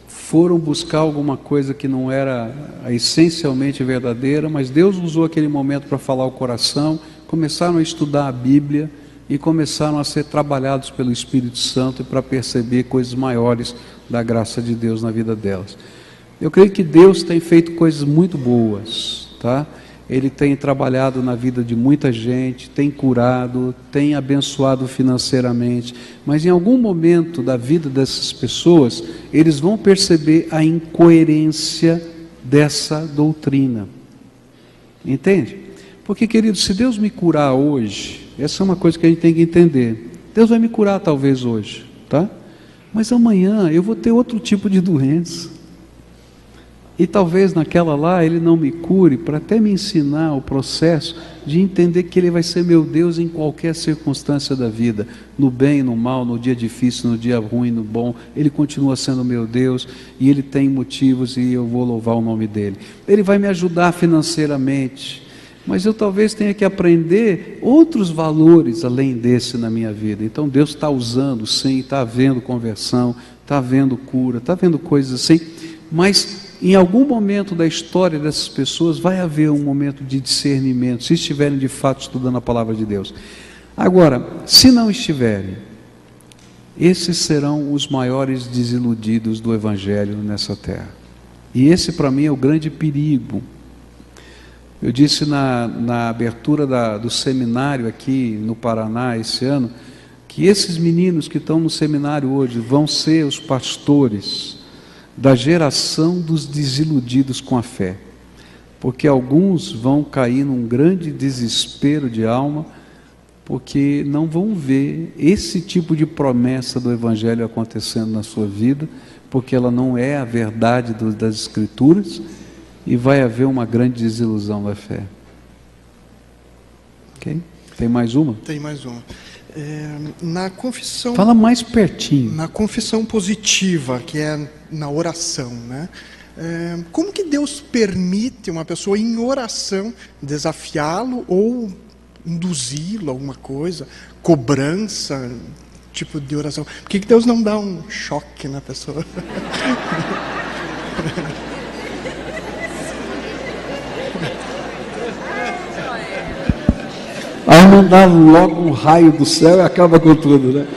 foram buscar alguma coisa que não era essencialmente verdadeira, mas Deus usou aquele momento para falar o coração, começaram a estudar a Bíblia e começaram a ser trabalhados pelo Espírito Santo para perceber coisas maiores da graça de Deus na vida delas. Eu creio que Deus tem feito coisas muito boas, tá? Ele tem trabalhado na vida de muita gente, tem curado, tem abençoado financeiramente, mas em algum momento da vida dessas pessoas, eles vão perceber a incoerência dessa doutrina. Entende? Porque, querido, se Deus me curar hoje, essa é uma coisa que a gente tem que entender. Deus vai me curar talvez hoje, tá? Mas amanhã eu vou ter outro tipo de doença. E talvez naquela lá Ele não me cure, para até me ensinar o processo de entender que Ele vai ser meu Deus em qualquer circunstância da vida, no bem, no mal, no dia difícil, no dia ruim, no bom. Ele continua sendo meu Deus e Ele tem motivos e eu vou louvar o nome dEle. Ele vai me ajudar financeiramente, mas eu talvez tenha que aprender outros valores além desse na minha vida. Então Deus está usando, sim, está havendo conversão, está havendo cura, está havendo coisas assim, mas em algum momento da história dessas pessoas vai haver um momento de discernimento, se estiverem de fato estudando a palavra de Deus. Agora, se não estiverem, esses serão os maiores desiludidos do Evangelho nessa terra. E esse para mim é o grande perigo. Eu disse na abertura do seminário aqui no Paraná esse ano, que esses meninos que estão no seminário hoje vão ser os pastores da geração dos desiludidos com a fé, porque alguns vão cair num grande desespero de alma, porque não vão ver esse tipo de promessa do Evangelho acontecendo na sua vida, porque ela não é a verdade das Escrituras, e vai haver uma grande desilusão da fé. Ok? Tem mais uma? Tem mais uma. Na confissão... Fala mais pertinho. Na confissão positiva, que é na oração, né? Como que Deus permite uma pessoa em oração desafiá-lo ou induzi-lo a alguma coisa, cobrança, tipo de oração? Por que Deus não dá um choque na pessoa? Aí mandar logo um raio do céu e acaba com tudo, né?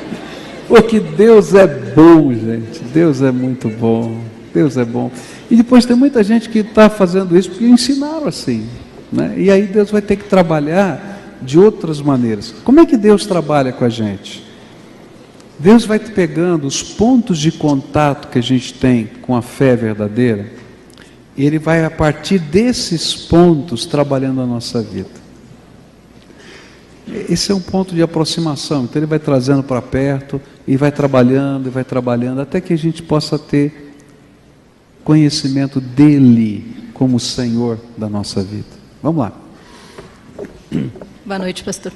Porque Deus é bom, gente. Deus é muito bom. Deus é bom. E depois tem muita gente que está fazendo isso porque ensinaram assim, né? E aí Deus vai ter que trabalhar de outras maneiras. Como é que Deus trabalha com a gente? Deus vai pegando os pontos de contato que a gente tem com a fé verdadeira, e Ele vai a partir desses pontos trabalhando a nossa vida. Esse é um ponto de aproximação. Então Ele vai trazendo para perto e vai trabalhando, até que a gente possa ter conhecimento dEle como Senhor da nossa vida. Vamos lá. Boa noite, pastor.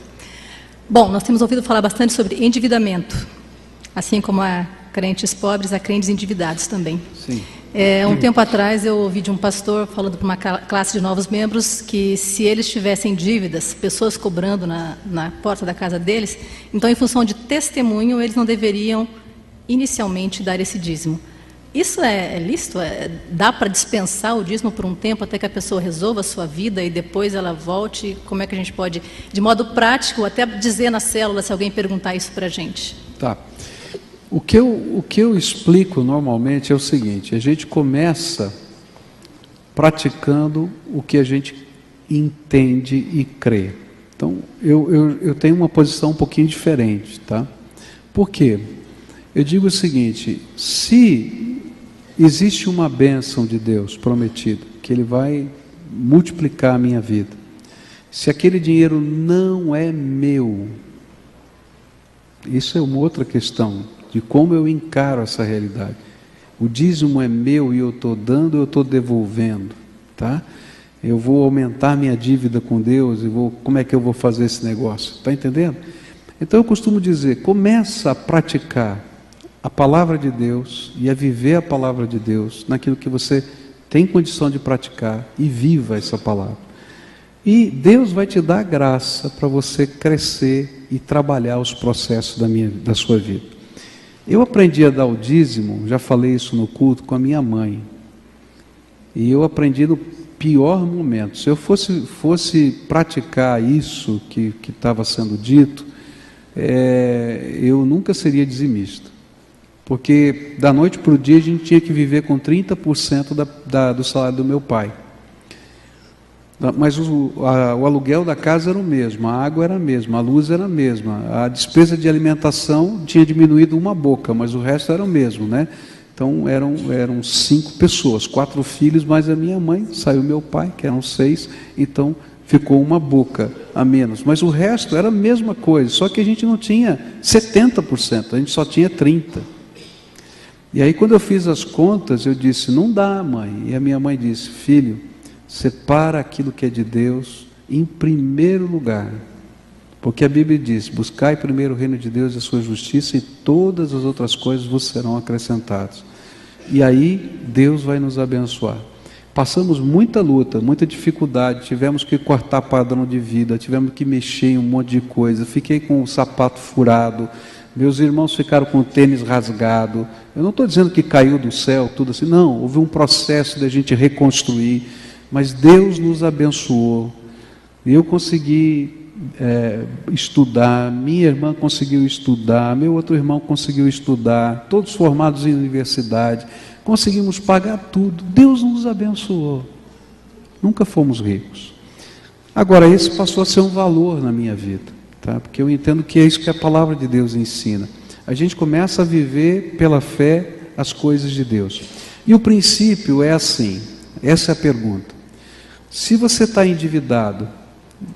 Bom, nós temos ouvido falar bastante sobre endividamento, assim como há crentes pobres, há crentes endividados também. Sim. Um tempo atrás eu ouvi de um pastor falando para uma classe de novos membros que se eles tivessem dívidas, pessoas cobrando na porta da casa deles, então em função de testemunho eles não deveriam inicialmente dar esse dízimo. Isso é lícito? Dá para dispensar o dízimo por um tempo até que a pessoa resolva a sua vida e depois ela volte? Como é que a gente pode, de modo prático, até dizer na célula, se alguém perguntar isso para a gente? Tá. O que eu explico normalmente é o seguinte: a gente começa praticando o que a gente entende e crê. Então, eu tenho uma posição um pouquinho diferente, tá? Por quê? Eu digo o seguinte: se existe uma bênção de Deus prometida, que Ele vai multiplicar a minha vida, se aquele dinheiro não é meu, isso é uma outra questão, de como eu encaro essa realidade. O dízimo é meu e eu estou dando, eu estou devolvendo, tá? Eu vou aumentar minha dívida com Deus e como é que eu vou fazer esse negócio? Está entendendo? Então eu costumo dizer, começa a praticar a palavra de Deus e a viver a palavra de Deus naquilo que você tem condição de praticar, e viva essa palavra. E Deus vai te dar graça para você crescer e trabalhar os processos da sua vida. Eu aprendi a dar o dízimo, já falei isso no culto, com a minha mãe. E eu aprendi no pior momento. Se eu fosse praticar isso que estava sendo dito, eu nunca seria dizimista. Porque da noite para o dia a gente tinha que viver com 30% do salário do meu pai. Mas o aluguel da casa era o mesmo, a água era a mesma, a luz era a mesma, a despesa de alimentação tinha diminuído uma boca, mas o resto era o mesmo, né? Então eram 5 pessoas, 4 filhos, mais a minha mãe, saiu meu pai, que eram 6, então ficou uma boca a menos. Mas o resto era a mesma coisa, só que a gente não tinha 70%, a gente só tinha 30%. E aí quando eu fiz as contas, eu disse, não dá, mãe. E a minha mãe disse, filho, separa aquilo que é de Deus em primeiro lugar. Porque a Bíblia diz, buscai primeiro o reino de Deus e a sua justiça, e todas as outras coisas vos serão acrescentadas. E aí Deus vai nos abençoar. Passamos muita luta, muita dificuldade, tivemos que cortar padrão de vida, tivemos que mexer em um monte de coisa, fiquei com o sapato furado, meus irmãos ficaram com o tênis rasgado. Eu não estou dizendo que caiu do céu, tudo assim, não, houve um processo de a gente reconstruir, mas Deus nos abençoou, e eu consegui estudar, minha irmã conseguiu estudar, meu outro irmão conseguiu estudar, todos formados em universidade, conseguimos pagar tudo, Deus nos abençoou, nunca fomos ricos. Agora, esse passou a ser um valor na minha vida, tá? Porque eu entendo que é isso que a palavra de Deus ensina, a gente começa a viver pela fé as coisas de Deus, e o princípio é assim, essa é a pergunta: se você está endividado,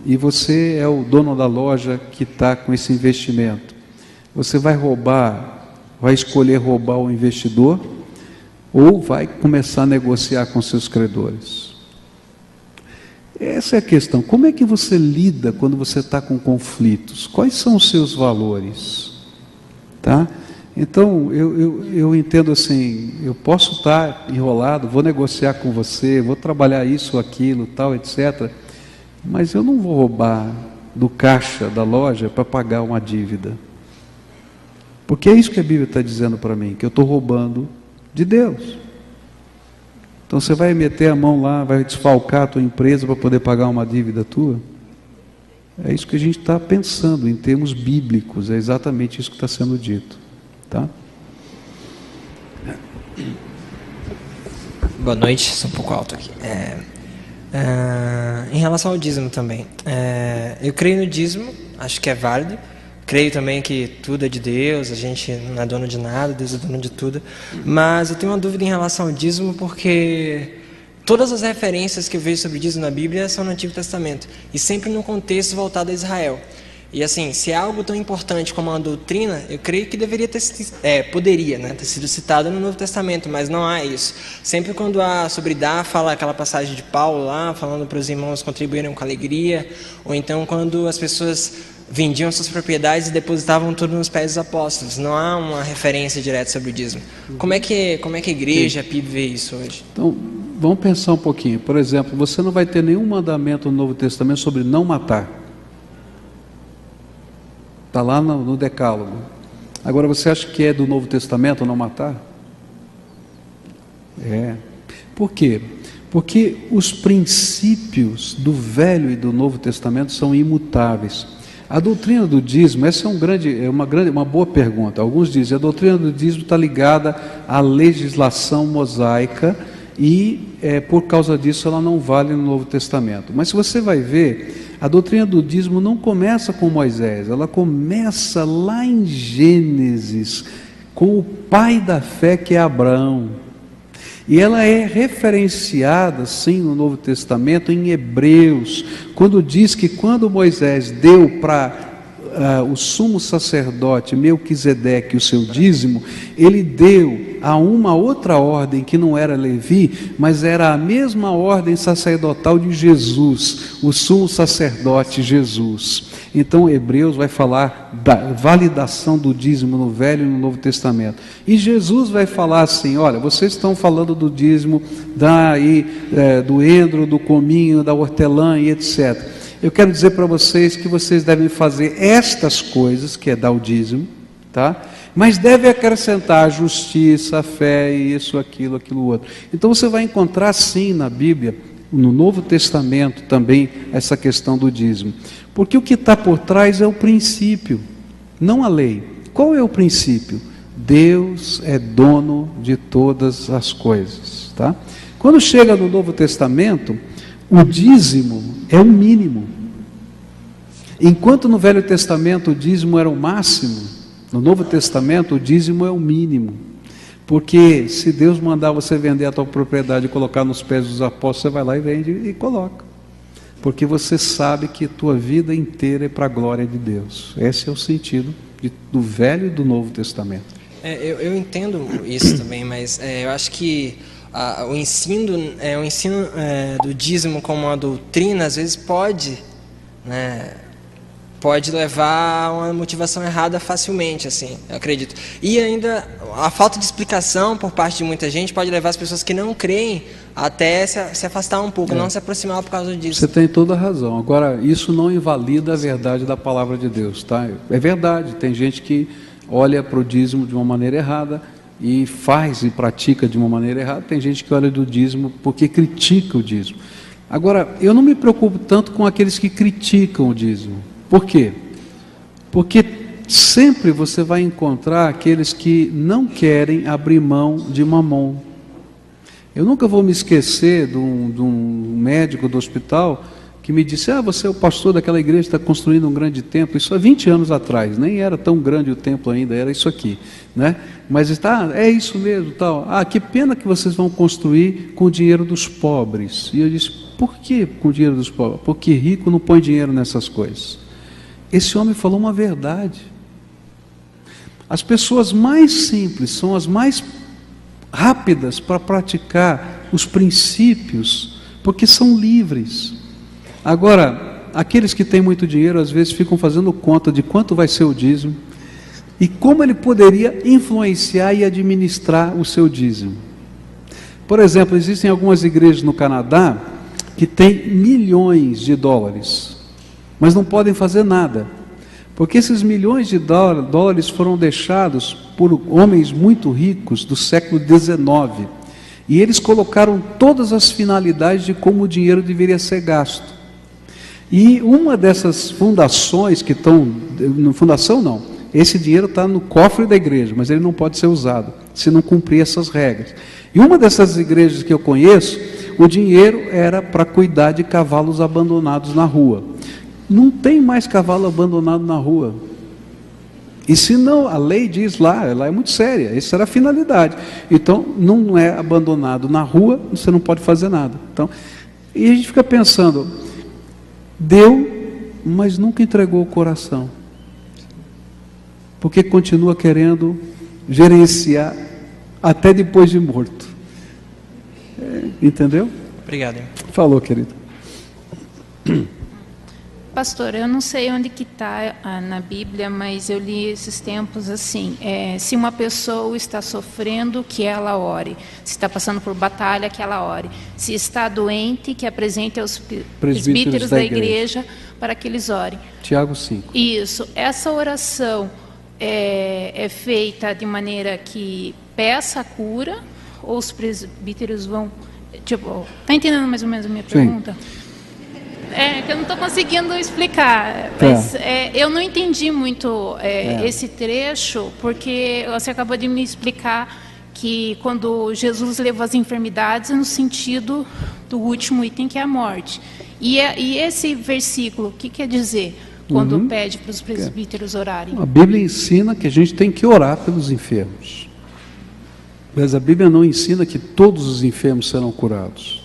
e você é o dono da loja que está com esse investimento, você vai escolher roubar o investidor, ou vai começar a negociar com seus credores? Essa é a questão. Como é que você lida quando você está com conflitos? Quais são os seus valores? Tá? Então, eu entendo assim, eu posso estar enrolado, vou negociar com você, vou trabalhar isso, aquilo, tal, etc., mas eu não vou roubar do caixa da loja para pagar uma dívida. Porque é isso que a Bíblia está dizendo para mim, que eu estou roubando de Deus. Então você vai meter a mão lá, vai desfalcar a tua empresa para poder pagar uma dívida tua? É isso que a gente está pensando em termos bíblicos, é exatamente isso que está sendo dito. Tá? Boa noite, sou um pouco alto aqui. Em relação ao dízimo também, eu creio no dízimo, acho que é válido. Creio também que tudo é de Deus, a gente não é dono de nada, Deus é dono de tudo. Mas eu tenho uma dúvida em relação ao dízimo, porque todas as referências que eu vejo sobre dízimo na Bíblia são no Antigo Testamento, e sempre num contexto voltado a Israel. E assim, se é algo tão importante como uma doutrina, eu creio que deveria poderia, né, ter sido citado no Novo Testamento, mas não há isso. Sempre quando há sobre dar, fala aquela passagem de Paulo lá, falando para os irmãos contribuírem com alegria, ou então quando as pessoas vendiam suas propriedades e depositavam tudo nos pés dos apóstolos. Não há uma referência direta sobre o dízimo. Como é que a igreja, a PIB, vê isso hoje? Então, vamos pensar um pouquinho. Por exemplo, você não vai ter nenhum mandamento no Novo Testamento sobre não matar. Está lá no Decálogo. Agora, você acha que é do Novo Testamento não matar? Por quê? Porque os princípios do Velho e do Novo Testamento são imutáveis. A doutrina do dízimo, essa é uma boa pergunta. Alguns dizem, a doutrina do dízimo está ligada à legislação mosaica e, por causa disso, ela não vale no Novo Testamento. Mas se você vai ver, a doutrina do dízimo não começa com Moisés, ela começa lá em Gênesis, com o pai da fé, que é Abraão. E ela é referenciada, sim, no Novo Testamento, em Hebreus, quando diz que quando Moisés deu para o sumo sacerdote Melquisedeque o seu dízimo, ele deu a uma outra ordem que não era Levi, mas era a mesma ordem sacerdotal de Jesus, o sumo sacerdote Jesus. Então Hebreus vai falar da validação do dízimo no Velho e no Novo Testamento. E Jesus vai falar assim, olha, vocês estão falando do dízimo do endro, do cominho, da hortelã e etc. Eu quero dizer para vocês que vocês devem fazer estas coisas, que é dar o dízimo, tá? Mas deve acrescentar a justiça, a fé, isso, aquilo outro. Então você vai encontrar sim na Bíblia, no Novo Testamento também, essa questão do dízimo. Porque o que está por trás é o princípio, não a lei. Qual é o princípio? Deus é dono de todas as coisas, tá? Quando chega no Novo Testamento, o dízimo é o mínimo. Enquanto no Velho Testamento o dízimo era o máximo, no Novo Testamento o dízimo é o mínimo. Porque se Deus mandar você vender a tua propriedade e colocar nos pés dos apóstolos, você vai lá e vende e coloca. Porque você sabe que a tua vida inteira é para a glória de Deus. Esse é o sentido do Velho e do Novo Testamento. Eu entendo isso também, mas eu acho que o ensino do dízimo como uma doutrina, às vezes pode levar a uma motivação errada facilmente, assim, eu acredito. E ainda a falta de explicação por parte de muita gente pode levar as pessoas que não creem até se afastar um pouco, não se aproximar por causa disso. Você tem toda a razão. Agora, isso não invalida a verdade da palavra de Deus, tá? É verdade, tem gente que olha para o dízimo de uma maneira errada e faz e pratica de uma maneira errada. Tem gente que olha do dízimo porque critica o dízimo. Agora, eu não me preocupo tanto com aqueles que criticam o dízimo. Por quê? Porque sempre você vai encontrar aqueles que não querem abrir mão de mamon. Eu nunca vou me esquecer de um médico do hospital que me disse, você é o pastor daquela igreja que está construindo um grande templo. Isso há 20 anos atrás, nem era tão grande o templo ainda, era isso aqui, né? Mas é isso mesmo, tal. Que pena que vocês vão construir com o dinheiro dos pobres. E eu disse, por que com o dinheiro dos pobres? Porque rico não põe dinheiro nessas coisas. Esse homem falou uma verdade. As pessoas mais simples são as mais rápidas para praticar os princípios, porque são livres. Agora, aqueles que têm muito dinheiro, às vezes ficam fazendo conta de quanto vai ser o dízimo e como ele poderia influenciar e administrar o seu dízimo. Por exemplo, existem algumas igrejas no Canadá que têm milhões de dólares, mas não podem fazer nada, porque esses milhões de dólares foram deixados por homens muito ricos do século XIX, e eles colocaram todas as finalidades de como o dinheiro deveria ser gasto. E uma dessas fundações que estão, fundação não, esse dinheiro está no cofre da igreja, mas ele não pode ser usado, se não cumprir essas regras. E uma dessas igrejas que eu conheço, o dinheiro era para cuidar de cavalos abandonados na rua. Não tem mais cavalo abandonado na rua. E se não, a lei diz lá, ela é muito séria, essa era a finalidade. Então, não é abandonado na rua, você não pode fazer nada. Então, e a gente fica pensando, deu, mas nunca entregou o coração. Porque continua querendo gerenciar até depois de morto. Entendeu? Obrigado. Falou, querido. Pastor, eu não sei onde que está na Bíblia, mas eu li esses tempos assim, se uma pessoa está sofrendo, que ela ore. Se está passando por batalha, que ela ore. Se está doente, que apresente aos presbíteros da igreja para que eles orem. Tiago 5. Isso. Essa oração é feita de maneira que peça a cura, ou os presbíteros vão... Tipo, tá entendendo mais ou menos a minha pergunta? É que eu não estou conseguindo explicar, mas eu não entendi muito esse trecho, porque você acabou de me explicar que quando Jesus levou as enfermidades é no sentido do último item, que é a morte. E esse versículo, o que quer dizer quando pede para os presbíteros orarem? A Bíblia ensina que a gente tem que orar pelos enfermos. Mas a Bíblia não ensina que todos os enfermos serão curados.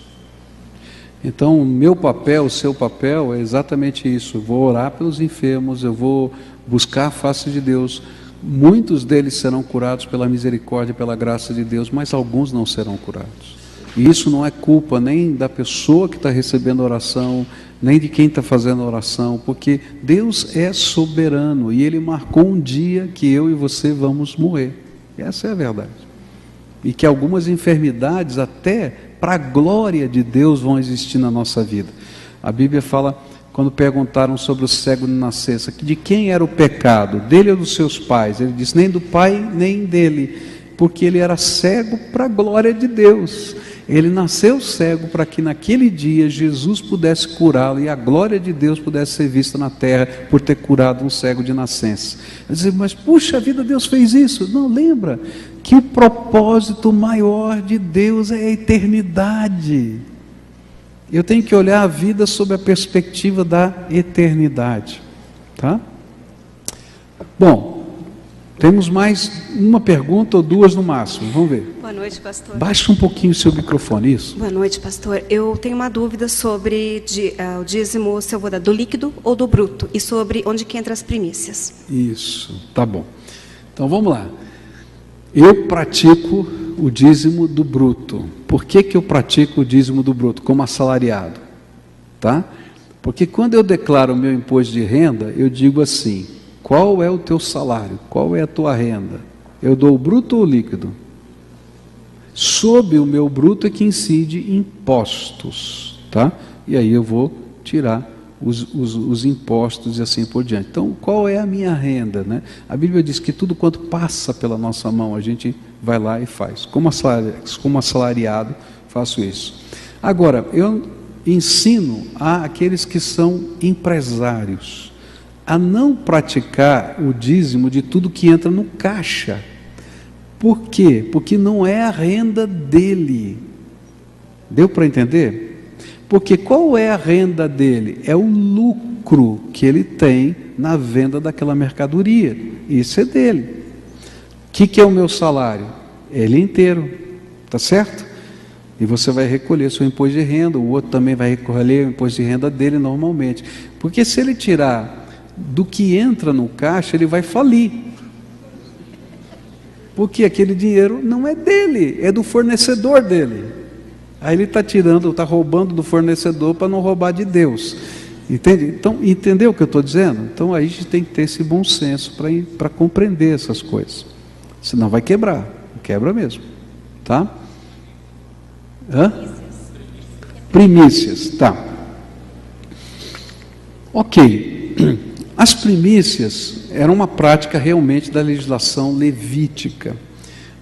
Então, o meu papel, o seu papel é exatamente isso. Eu vou orar pelos enfermos, eu vou buscar a face de Deus. Muitos deles serão curados pela misericórdia, pela graça de Deus, mas alguns não serão curados. E isso não é culpa nem da pessoa que está recebendo a oração, nem de quem está fazendo a oração, porque Deus é soberano e Ele marcou um dia que eu e você vamos morrer. Essa é a verdade. E que algumas enfermidades, até para a glória de Deus, vão existir na nossa vida. A Bíblia fala, quando perguntaram sobre o cego de nascença, de quem era o pecado, dele ou dos seus pais? Ele disse, nem do pai, nem dele, porque ele era cego para a glória de Deus. Ele nasceu cego para que naquele dia Jesus pudesse curá-lo e a glória de Deus pudesse ser vista na terra por ter curado um cego de nascença. Eu disse, mas puxa vida, Deus fez isso? Não, lembra que o propósito maior de Deus é a eternidade. Eu tenho que olhar a vida sob a perspectiva da eternidade, tá? Bom, temos mais uma pergunta ou duas no máximo, vamos ver. Boa noite, pastor. Baixa um pouquinho o seu microfone, isso. Boa noite, pastor. Eu tenho uma dúvida sobre o dízimo, se eu vou dar do líquido ou do bruto, e sobre onde que entra as primícias. Isso, tá bom. Então vamos lá. Eu pratico o dízimo do bruto. Por que que eu pratico o dízimo do bruto? Como assalariado, tá? Porque quando eu declaro o meu imposto de renda, eu digo assim, qual é o teu salário? Qual é a tua renda? Eu dou o bruto ou o líquido? Sob o meu bruto é que incide impostos, tá? E aí eu vou tirar os impostos e assim por diante. Então, qual é a minha renda, né? A Bíblia diz que tudo quanto passa pela nossa mão, a gente vai lá e faz. Como assalariado, faço isso. Agora, eu ensino àqueles que são empresários a não praticar o dízimo de tudo que entra no caixa. Por quê? Porque não é a renda dele. Deu para entender? Porque qual é a renda dele? É o lucro que ele tem na venda daquela mercadoria. Isso é dele. O que é o meu salário? Ele inteiro. Tá certo? E você vai recolher seu imposto de renda, o outro também vai recolher o imposto de renda dele normalmente. Porque se ele tirar do que entra no caixa, ele vai falir. Porque aquele dinheiro não é dele, é do fornecedor dele. Aí ele está tirando, está roubando do fornecedor para não roubar de Deus. Entende? Então, entendeu o que eu estou dizendo? Então aí a gente tem que ter esse bom senso para compreender essas coisas. Senão vai quebrar, quebra mesmo. Tá? Hã? Primícias, tá. Ok. As primícias eram uma prática realmente da legislação levítica.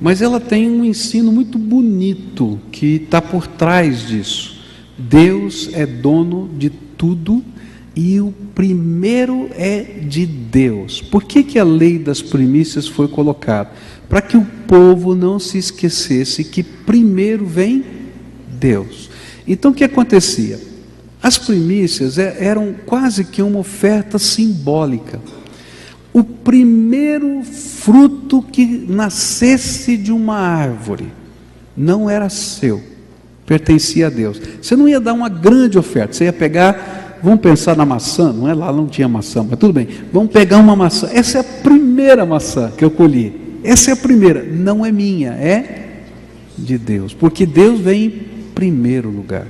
Mas ela tem um ensino muito bonito que está por trás disso. Deus é dono de tudo e o primeiro é de Deus. Por que que a lei das primícias foi colocada? Para que o povo não se esquecesse que primeiro vem Deus. Então o que acontecia? As primícias eram quase que uma oferta simbólica. O primeiro fruto que nascesse de uma árvore não era seu, pertencia a Deus. Você não ia dar uma grande oferta, você ia pegar, vamos pensar na maçã, não é lá, não tinha maçã, mas tudo bem, vamos pegar uma maçã, essa é a primeira maçã que eu colhi, essa é a primeira, não é minha, é de Deus, porque Deus vem em primeiro lugar.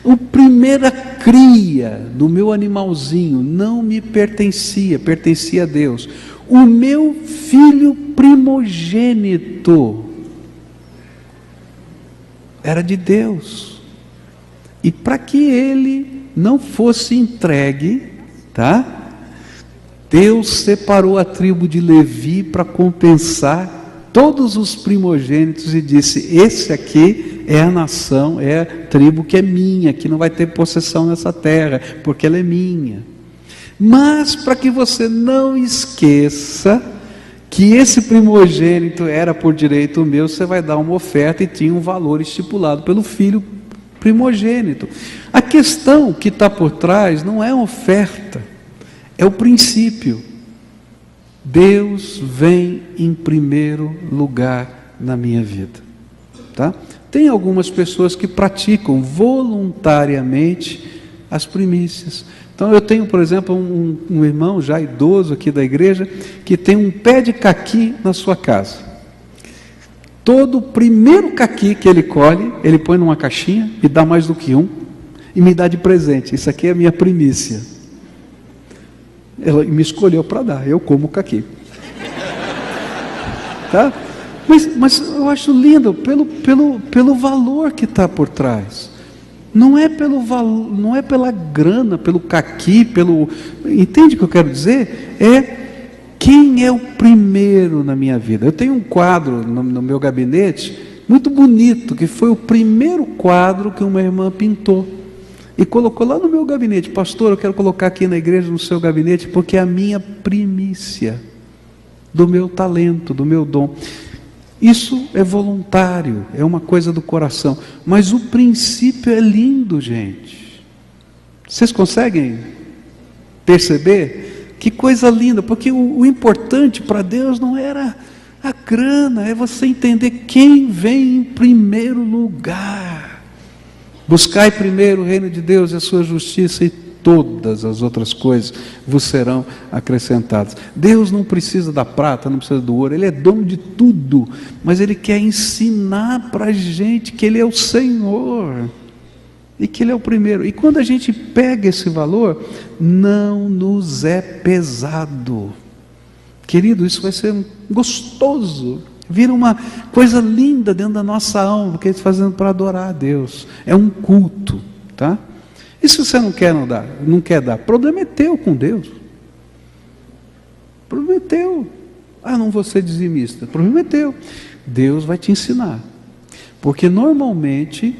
A primeira cria do meu animalzinho não me pertencia, pertencia a Deus. O meu filho primogênito era de Deus. E para que ele não fosse entregue, tá? Deus separou a tribo de Levi para compensar todos os primogênitos e disse: esse aqui é a nação, é a tribo que é minha, que não vai ter possessão nessa terra, porque ela é minha. Mas para que você não esqueça que esse primogênito era por direito meu, você vai dar uma oferta, e tinha um valor estipulado pelo filho primogênito. A questão que está por trás não é a oferta, é o princípio. Deus vem em primeiro lugar na minha vida, tá? Tem algumas pessoas que praticam voluntariamente as primícias. Então eu tenho, por exemplo, um irmão já idoso aqui da igreja, que tem um pé de caqui na sua casa. Todo o primeiro caqui que ele colhe, ele põe numa caixinha, me dá mais do que um, e me dá de presente. Isso aqui é a minha primícia. Ela me escolheu para dar, eu como caqui. Tá? Mas eu acho lindo pelo valor que está por trás. Não é pelo valor, não é pela grana, pelo caqui, entende o que eu quero dizer? É quem é o primeiro na minha vida. Eu tenho um quadro no meu gabinete muito bonito, que foi o primeiro quadro que uma irmã pintou e colocou lá no meu gabinete. Pastor, eu quero colocar aqui na igreja, no seu gabinete, porque é a minha primícia do meu talento, do meu dom. Isso é voluntário, é uma coisa do coração, mas o princípio é lindo, gente. Vocês conseguem perceber? Que coisa linda, porque o importante para Deus não era a grana, é você entender quem vem em primeiro lugar. Buscai primeiro o reino de Deus e a sua justiça, e todas as outras coisas vos serão acrescentadas. Deus não precisa da prata, não precisa do ouro, Ele é dono de tudo, mas Ele quer ensinar para a gente que Ele é o Senhor, e que Ele é o primeiro. E quando a gente pega esse valor, não nos é pesado. Querido, isso vai ser gostoso, vira uma coisa linda dentro da nossa alma, porque eles fazendo para adorar a Deus, é um culto, tá? E se você não quer dar, o problema é teu com Deus. O problema é teu. Não vou ser dizimista. O problema é teu. Deus vai te ensinar. Porque normalmente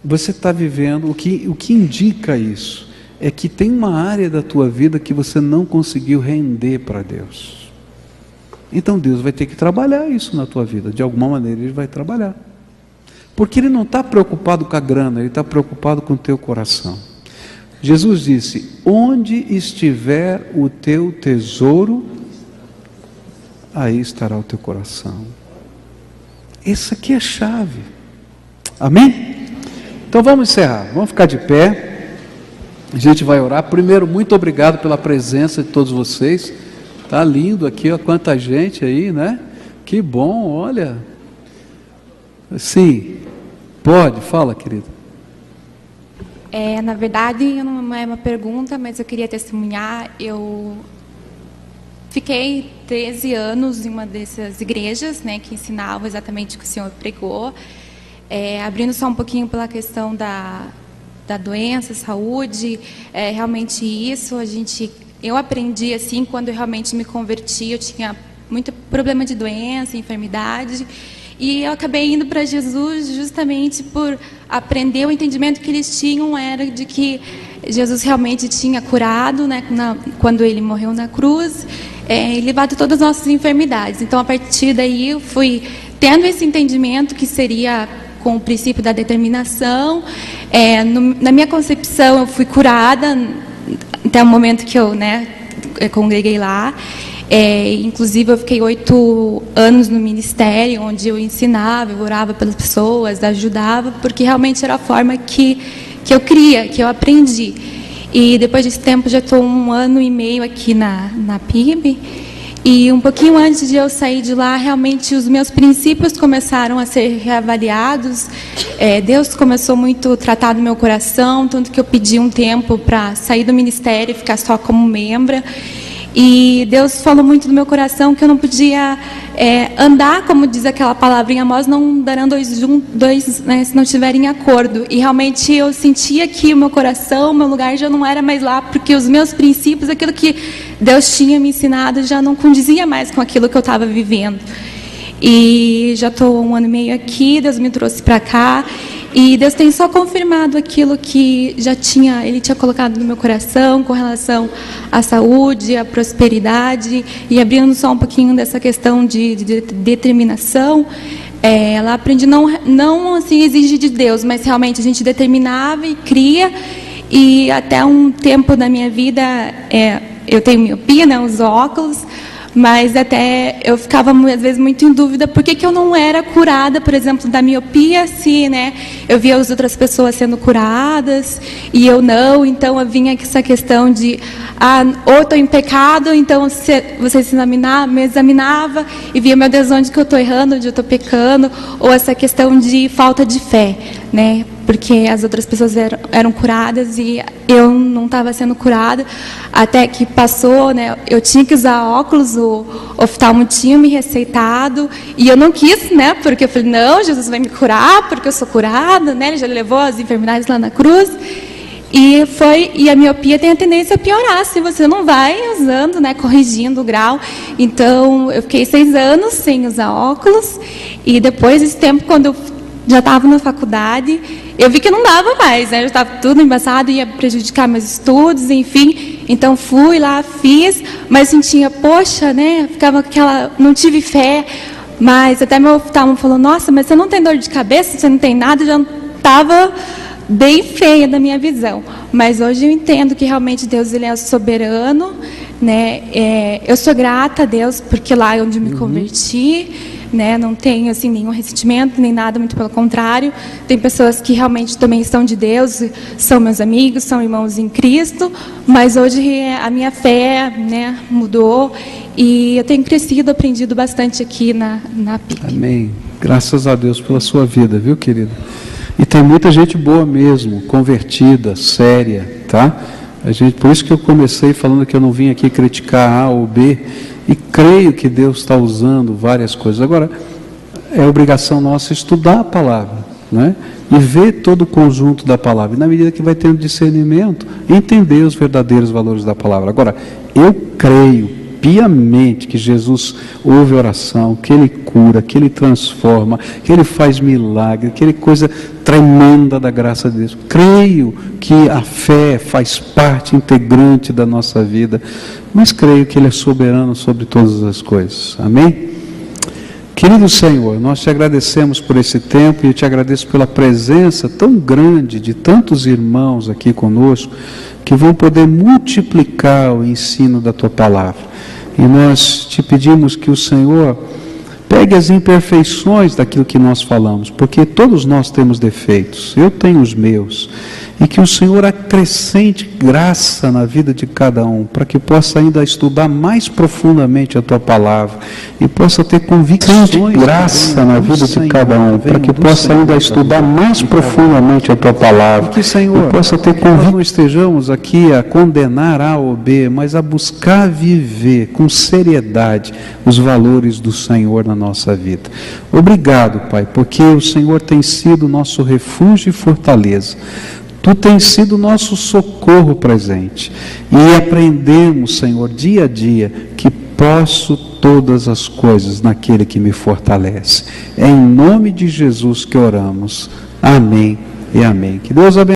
você está vivendo, o que indica isso, é que tem uma área da tua vida que você não conseguiu render para Deus. Então Deus vai ter que trabalhar isso na tua vida. De alguma maneira Ele vai trabalhar. Porque Ele não está preocupado com a grana, Ele está preocupado com o teu coração. Jesus disse: onde estiver o teu tesouro, aí estará o teu coração. Essa aqui é a chave. Amém? Então vamos encerrar, vamos ficar de pé, a gente vai orar. Primeiro, muito obrigado pela presença de todos vocês. Está lindo aqui, ó, quanta gente aí, né? Que bom, olha. Sim, pode, fala, querida. Na verdade, não é uma pergunta, mas eu queria testemunhar. Eu fiquei 13 anos em uma dessas igrejas, né, que ensinava exatamente o que o senhor pregou, abrindo só um pouquinho pela questão da doença, saúde, realmente isso, eu aprendi assim, quando eu realmente me converti, eu tinha muito problema de doença, enfermidade, e eu acabei indo para Jesus justamente por aprender o entendimento que eles tinham, era de que Jesus realmente tinha curado, né, quando Ele morreu na cruz, e levado todas as nossas enfermidades. Então, a partir daí, eu fui tendo esse entendimento que seria com o princípio da determinação. Na minha concepção, eu fui curada até o momento que eu congreguei lá. Inclusive eu fiquei 8 anos no ministério, onde eu ensinava, eu orava pelas pessoas, ajudava, porque realmente era a forma que eu queria, que eu aprendi. E depois desse tempo já estou 1 ano e meio aqui na PIB, e um pouquinho antes de eu sair de lá, realmente os meus princípios começaram a ser reavaliados. Deus começou muito a tratar do meu coração, tanto que eu pedi um tempo para sair do ministério e ficar só como membra. E Deus falou muito no meu coração que eu não podia andar, como diz aquela palavra em Amós, não andarão dois, né, se não estiverem em acordo. E realmente eu sentia que o meu coração, o meu lugar já não era mais lá, porque os meus princípios, aquilo que Deus tinha me ensinado, já não condizia mais com aquilo que eu estava vivendo. E já estou 1 ano e meio aqui, Deus me trouxe para cá. E Deus tem só confirmado aquilo que Ele tinha colocado no meu coração com relação à saúde, à prosperidade, e abrindo só um pouquinho dessa questão de determinação. Ela aprendi não assim exige de Deus, mas realmente a gente determinava e cria. E até um tempo da minha vida, eu tenho miopia, né, os óculos, mas até eu ficava às vezes muito em dúvida por que eu não era curada, por exemplo, da miopia, se, né, eu via as outras pessoas sendo curadas e eu não. Então eu vinha com essa questão de ou estou em pecado, então você me examinava e via, meu Deus, onde que eu estou errando, onde eu estou pecando, ou essa questão de falta de fé, né? Porque as outras pessoas eram curadas e eu não estava sendo curada, até que passou, né, eu tinha que usar óculos, o oftalmo tinha me receitado, e eu não quis, né, porque eu falei, não, Jesus vai me curar, porque eu sou curada, né, Ele já levou as enfermidades lá na cruz, e a miopia tem a tendência a piorar, se você não vai usando, né, corrigindo o grau. Então, eu fiquei 6 anos sem usar óculos, e depois desse tempo, quando eu já estava na faculdade, eu vi que não dava mais, né? Já estava tudo embaçado, ia prejudicar meus estudos, enfim. Então fui lá, fiz, mas sentia, poxa, né? Ficava aquela, não tive fé. Mas até meu oftalmo falou, nossa, mas você não tem dor de cabeça, você não tem nada, já estava bem feia da minha visão. Mas hoje eu entendo que realmente Deus, Ele é soberano, né? Eu sou grata a Deus, porque lá é onde eu me converti, né? Não tenho assim nenhum ressentimento nem nada, muito pelo contrário. Tem pessoas que realmente também são de Deus, são meus amigos, são irmãos em Cristo, mas hoje a minha fé, né, mudou e eu tenho crescido, aprendido bastante aqui na PIC. Amém. Graças a Deus pela sua vida, viu, querida? E tem muita gente boa mesmo, convertida, séria, tá? Por isso que eu comecei falando que eu não vim aqui criticar A ou B, e creio que Deus está usando várias coisas. Agora, é obrigação nossa estudar a palavra, né? E ver todo o conjunto da palavra. E na medida que vai tendo discernimento, entender os verdadeiros valores da palavra. Agora, eu creio piamente que Jesus ouve oração, que Ele cura, que Ele transforma, que Ele faz milagre, que Ele coisa tremenda da graça de Deus. Creio que a fé faz parte integrante da nossa vida, mas creio que Ele é soberano sobre todas as coisas. Amém? Querido Senhor, nós te agradecemos por esse tempo e eu te agradeço pela presença tão grande de tantos irmãos aqui conosco que vão poder multiplicar o ensino da Tua Palavra. E nós te pedimos que o Senhor pegue as imperfeições daquilo que nós falamos, porque todos nós temos defeitos, eu tenho os meus, e que o Senhor acrescente graça na vida de cada um, para que possa ainda estudar mais profundamente a Tua Palavra, e possa ter convicções, graça na vida de cada um, para que possa ainda estudar mais profundamente a Tua Palavra, e que, Senhor, possa ter convicções. Não estejamos aqui a condenar A ou B, mas a buscar viver com seriedade os valores do Senhor na nossa vida. Obrigado, Pai, porque o Senhor tem sido nosso refúgio e fortaleza. Tu tens sido o nosso socorro presente. E aprendemos, Senhor, dia a dia, que posso todas as coisas naquele que me fortalece. É em nome de Jesus que oramos. Amém e amém. Que Deus abençoe.